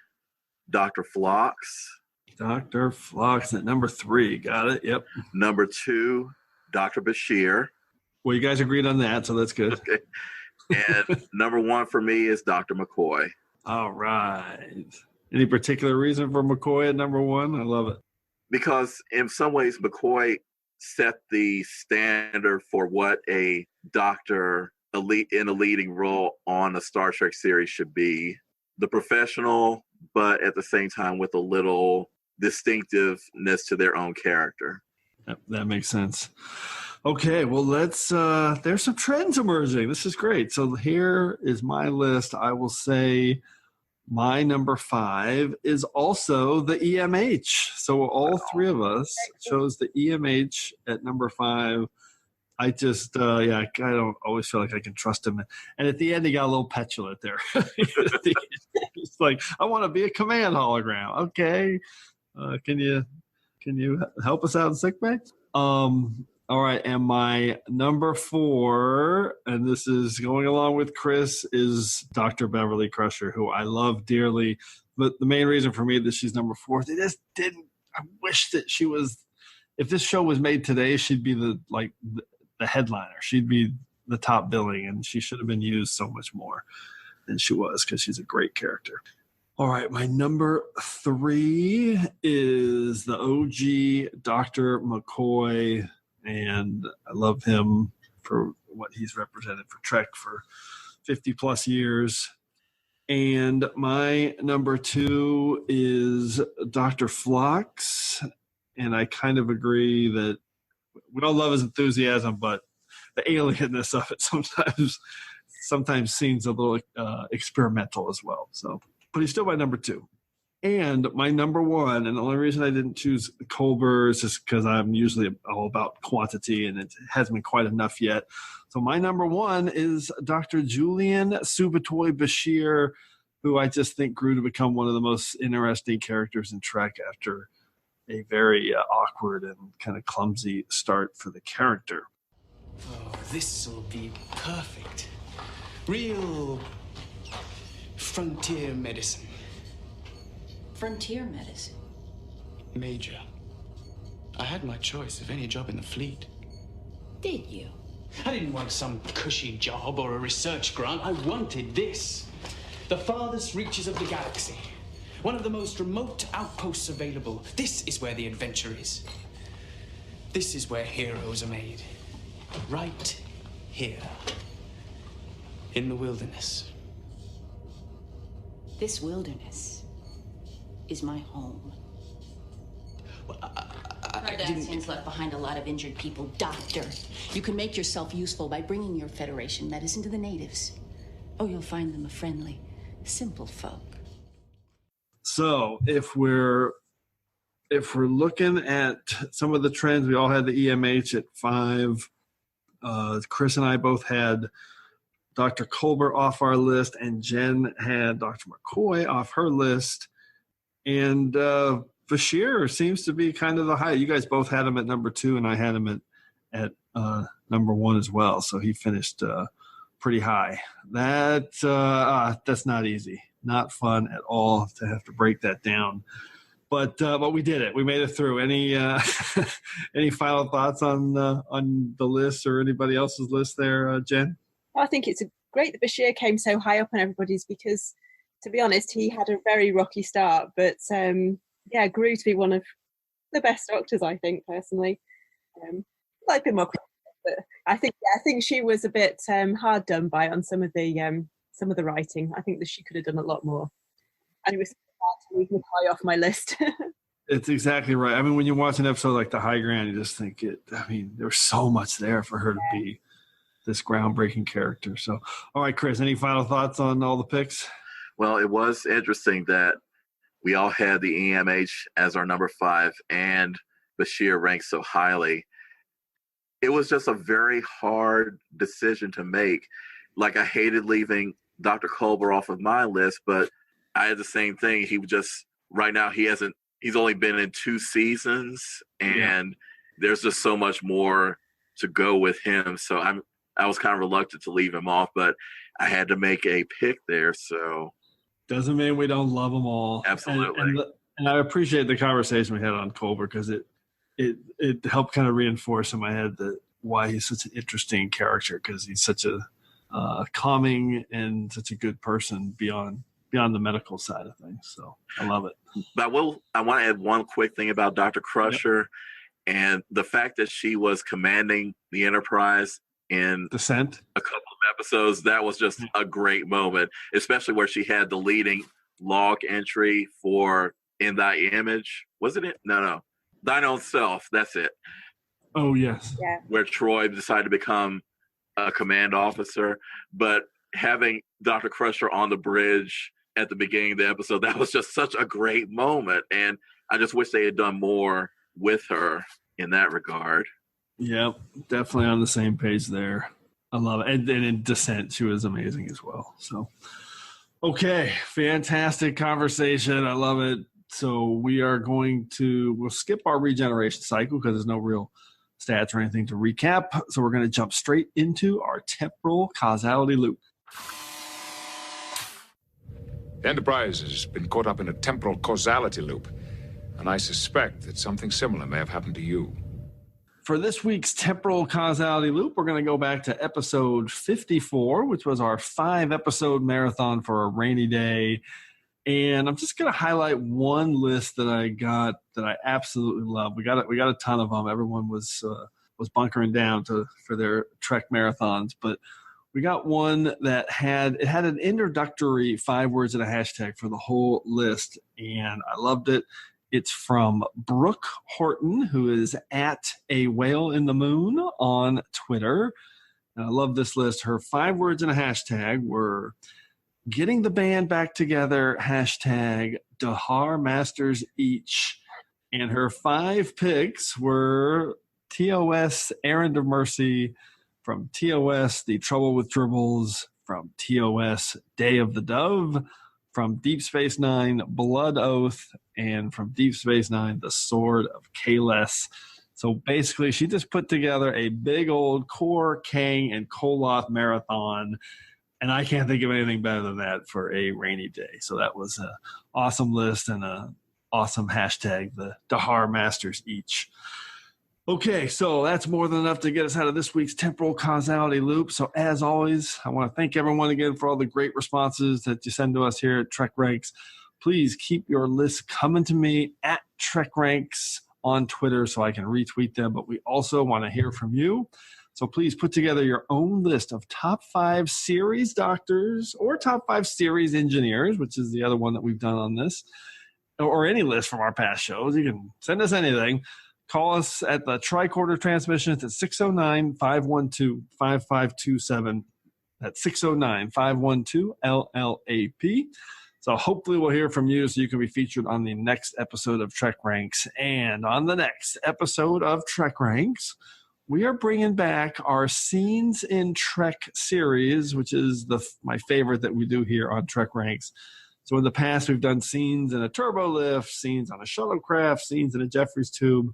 Dr. Phlox. Dr. Phlox at number 3. Got it. Yep. Number 2, Dr. Bashir. Well, you guys agreed on that, so that's good. Okay. And number 1 for me is Dr. McCoy. All right. Any particular reason for McCoy at number 1? I love it. Because in some ways, McCoy set the standard for what a doctor in a leading role on a Star Trek series should be. The professional, but at the same time with a little distinctiveness to their own character. Yep, that makes sense. Okay, well, let's, there's some trends emerging. This is great. So here is my list. I will say my number 5 is also the EMH. So all three of us chose the EMH at number 5. I just, I don't always feel like I can trust him. And at the end, he got a little petulant there. It's like, I want to be a command hologram. Okay. Can you help us out in sickbay? All right, and my number 4, and this is going along with Chris, is Dr. Beverly Crusher, who I love dearly. But the main reason for me that she's number 4, I wish that she was, if this show was made today, she'd be the headliner. She'd be the top billing, and she should have been used so much more than she was because she's a great character. All right, my number 3 is the OG Dr. McCoy. And I love him for what he's represented for Trek for 50 plus years. And my number 2 is Dr. Phlox. And I kind of agree that we all love his enthusiasm, but the alienness of it sometimes seems a little experimental as well. So, but he's still my number 2. And my number 1, and the only reason I didn't choose Culber is just because I'm usually all about quantity, and it hasn't been quite enough yet. So my number 1 is Dr. Julian Bashir, who I just think grew to become one of the most interesting characters in Trek after a very awkward and kind of clumsy start for the character. Oh, this will be perfect. Real frontier medicine. Frontier medicine? Major, I had my choice of any job in the fleet. Did you? I didn't want some cushy job or a research grant. I wanted this. The farthest reaches of the galaxy. One of the most remote outposts available. This is where the adventure is. This is where heroes are made. Right here. In the wilderness. This wilderness is my home. Well, Cardassians left behind a lot of injured people. Doctor, you can make yourself useful by bringing your Federation medicine to the natives. Oh, you'll find them a friendly, simple folk. So if we're looking at some of the trends, we all had the EMH at 5. Chris and I both had Dr. Culber off our list, and Jen had Dr. McCoy off her list. And Bashir seems to be kind of the high. You guys both had him at number 2, and I had him at number 1 as well. So he finished pretty high. That's not easy. Not fun at all to have to break that down. But we did it. We made it through. Any any final thoughts on the list or anybody else's list there, Jen? I think it's great that Bashir came so high up on everybody's because, to be honest, he had a very rocky start, but grew to be one of the best doctors, I think, personally. Like a bit more, but I think she was a bit hard done by on some of the writing. I think that she could have done a lot more. And it was hard to leave McCoy off my list. It's exactly right. I mean, when you watch an episode like The High Ground, you just think there's so much there for her to be this groundbreaking character. So, all right, Chris, any final thoughts on all the picks? Well, it was interesting that we all had the EMH as our number 5 and Bashir ranked so highly. it was just a very hard decision to make. Like, I hated leaving Dr. Culber off of my list, but I had the same thing. He just, right now, he's only been in 2 seasons, and there's just so much more to go with him. So I was kind of reluctant to leave him off, but I had to make a pick there. So doesn't mean we don't love them all. Absolutely. And I appreciate the conversation we had on Culber, because it helped kind of reinforce in my head why he's such an interesting character, because he's such a calming and such a good person beyond the medical side of things. So I love it. But I want to add one quick thing about Dr. Crusher and the fact that she was commanding the Enterprise in Descent, a couple of episodes. That was just a great moment, especially where she had the leading log entry for In Thy Image. Was it? No. Thine Own Self. That's it. Oh, yes. Yeah. Where Troy decided to become a command officer. But having Dr. Crusher on the bridge at the beginning of the episode, that was just such a great moment. And I just wish they had done more with her in that regard. Yep, definitely on the same page there. I love it. And in Descent, she was amazing as well. So, okay, fantastic conversation. I love it. So we'll skip our regeneration cycle because there's no real stats or anything to recap. So we're going to jump straight into our temporal causality loop. The Enterprise has been caught up in a temporal causality loop, and I suspect that something similar may have happened to you. For this week's temporal causality loop, we're going to go back to episode 54, which was our 5-episode marathon for a rainy day. And I'm just going to highlight one list that I got that I absolutely love. We got a ton of them. Everyone was bunkering down for their Trek marathons, but we got one that had an introductory 5 words and a hashtag for the whole list, and I loved it. It's from Brooke Horton, who is at A Whale in the Moon on Twitter. And I love this list. Her 5 words and a hashtag were getting the band back together, hashtag Dahar Masters each. And her 5 picks were TOS Errand of Mercy, from TOS The Trouble with Dribbles, from TOS Day of the Dove, from Deep Space Nine Blood Oath, and from Deep Space Nine The Sword of Kahless. So basically, she just put together a big old Kor, Kang, and Koloth marathon, and I can't think of anything better than that for a rainy day. So that was an awesome list and an awesome hashtag, the Dahar Masters each. Okay, so that's more than enough to get us out of this week's temporal causality loop. So as always, I want to thank everyone again for all the great responses that you send to us here at TrekRanks. Please keep your list coming to me at TrekRanks on Twitter so I can retweet them. But we also want to hear from you. So please put together your own list of top 5 series doctors or top 5 series engineers, which is the other one that we've done on this, or any list from our past shows. You can send us anything. Call us at the tricorder transmissions at 609-512-5527. That's 609-512-LLAP. So hopefully we'll hear from you so you can be featured on the next episode of TrekRanks. And on the next episode of TrekRanks, we are bringing back our Scenes in Trek series, which is my favorite that we do here on TrekRanks. So in the past, we've done scenes in a turbo lift, scenes on a shuttlecraft, scenes in a Jeffries tube.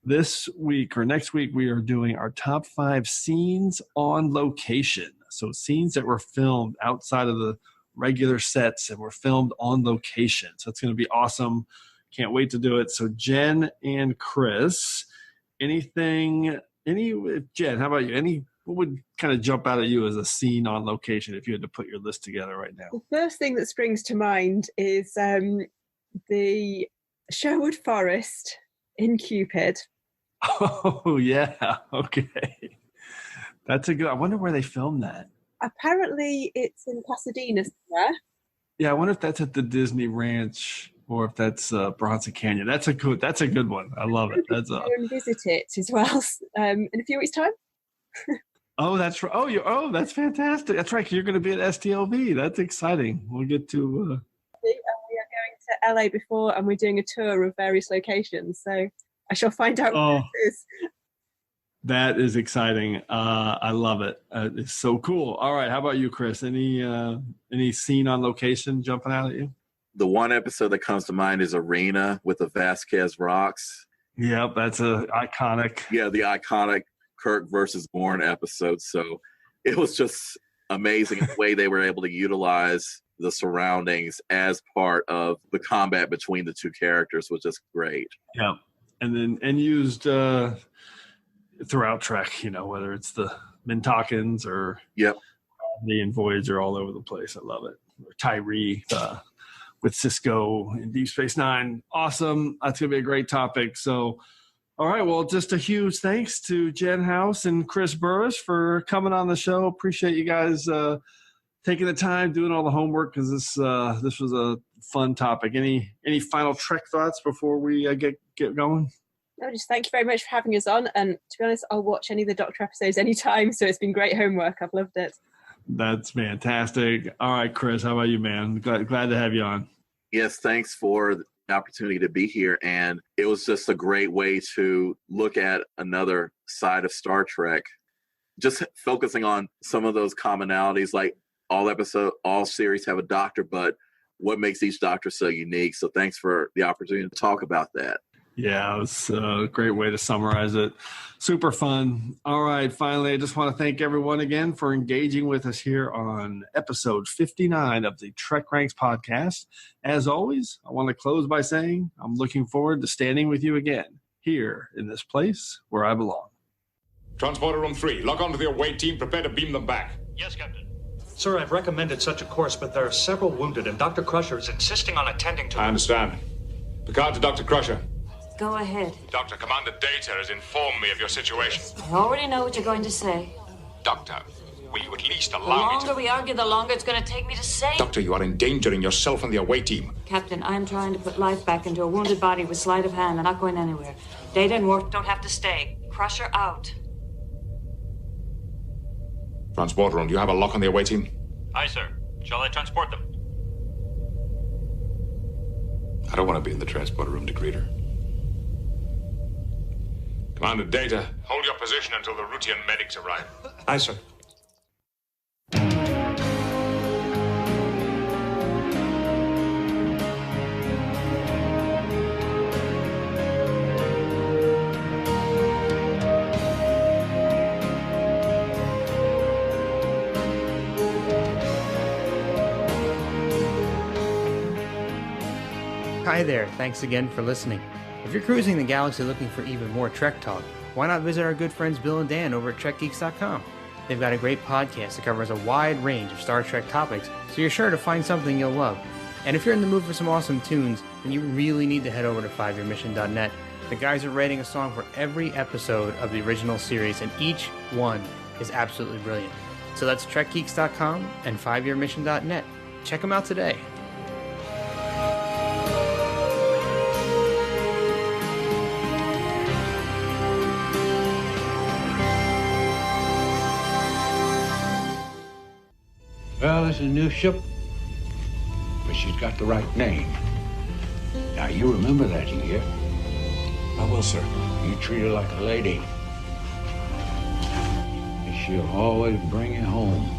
This week or next week, we are doing our top 5 scenes on location. So scenes that were filmed outside of the regular sets and were filmed on location. So it's going to be awesome. Can't wait to do it. So Jen and Chris, Jen, how about you? What would kind of jump out at you as a scene on location if you had to put your list together right now? The first thing that springs to mind is the Sherwood Forest in Cupid. Oh, yeah. Okay. That's a good. I wonder where they filmed that. Apparently, it's in Pasadena somewhere. Yeah, I wonder if that's at the Disney Ranch or if that's Bronson Canyon. That's a good one. I love it. That's go and visit it as well in a few weeks' time. Oh, that's right. Oh, that's fantastic. That's right. You're going to be at STLV. That's exciting. We'll get to. We are going to LA before, and we're doing a tour of various locations. So I shall find out where it is. That is exciting. I love it. It's so cool. All right. How about you, Chris? Any scene on location jumping out at you? The one episode that comes to mind is Arena with the Vasquez Rocks. Yep, that's a iconic. Yeah, the iconic Kirk versus Bourne episode. So it was just amazing the way they were able to utilize the surroundings as part of the combat between the two characters was just great. Yeah, and used throughout Trek, whether it's the Mintakans or the Voyager, all over the place. I love it. Or Tyree with Cisco in Deep Space Nine. Awesome. That's going to be a great topic. So, all right. Well, just a huge thanks to Jen House and Chris Burris for coming on the show. Appreciate you guys taking the time, doing all the homework, because this was a fun topic. Any final Trek thoughts before we get going? No, just thank you very much for having us on. And to be honest, I'll watch any of the Doctor episodes anytime. So it's been great homework. I've loved it. That's fantastic. All right, Chris, how about you, man? Glad to have you on. Yes, thanks for the opportunity to be here. And it was just a great way to look at another side of Star Trek, just focusing on some of those commonalities, like all series have a doctor, but what makes each doctor so unique. So thanks for the opportunity to talk about that. Yeah, it was a great way to summarize it. Super fun. All right, finally, I just want to thank everyone again for engaging with us here on episode 59 of the TrekRanks podcast. As always, I want to close by saying I'm looking forward to standing with you again here in this place where I belong. Transporter room 3, log on to the away team, prepare to beam them back. Yes, Captain. Sir, I've recommended such a course, but there are several wounded, and Dr. Crusher is insisting on attending to them. I understand. Picard to Dr. Crusher. Go ahead. Doctor, Commander Data has informed me of your situation. I already know what you're going to say. Doctor, will you at least The allow me to... longer we argue, the longer it's going to take me to say. Doctor, you are endangering yourself and the away team. Captain, I'm trying to put life back into a wounded body with sleight of hand. I'm not going anywhere. Data and Worf don't have to stay. Crusher out. Transporter room, do you have a lock on the away team? Aye, sir. Shall I transport them? I don't want to be in the transporter room, Degreater. Commander Data, hold your position until the Rutian medics arrive. Aye, sir. Hi there, thanks again for listening. If you're cruising the galaxy looking for even more Trek talk, why not visit our good friends Bill and Dan over at TrekGeeks.com? They've got a great podcast that covers a wide range of Star Trek topics, so you're sure to find something you'll love. And if you're in the mood for some awesome tunes, then you really need to head over to 5yearmission.net. The guys are writing a song for every episode of the original series, and each one is absolutely brilliant. So that's TrekGeeks.com and 5yearmission.net. Check them out today. Well, this is a new ship, but she's got the right name. Now, you remember that, you hear? I will, sir. You treat her like a lady, and she'll always bring you home.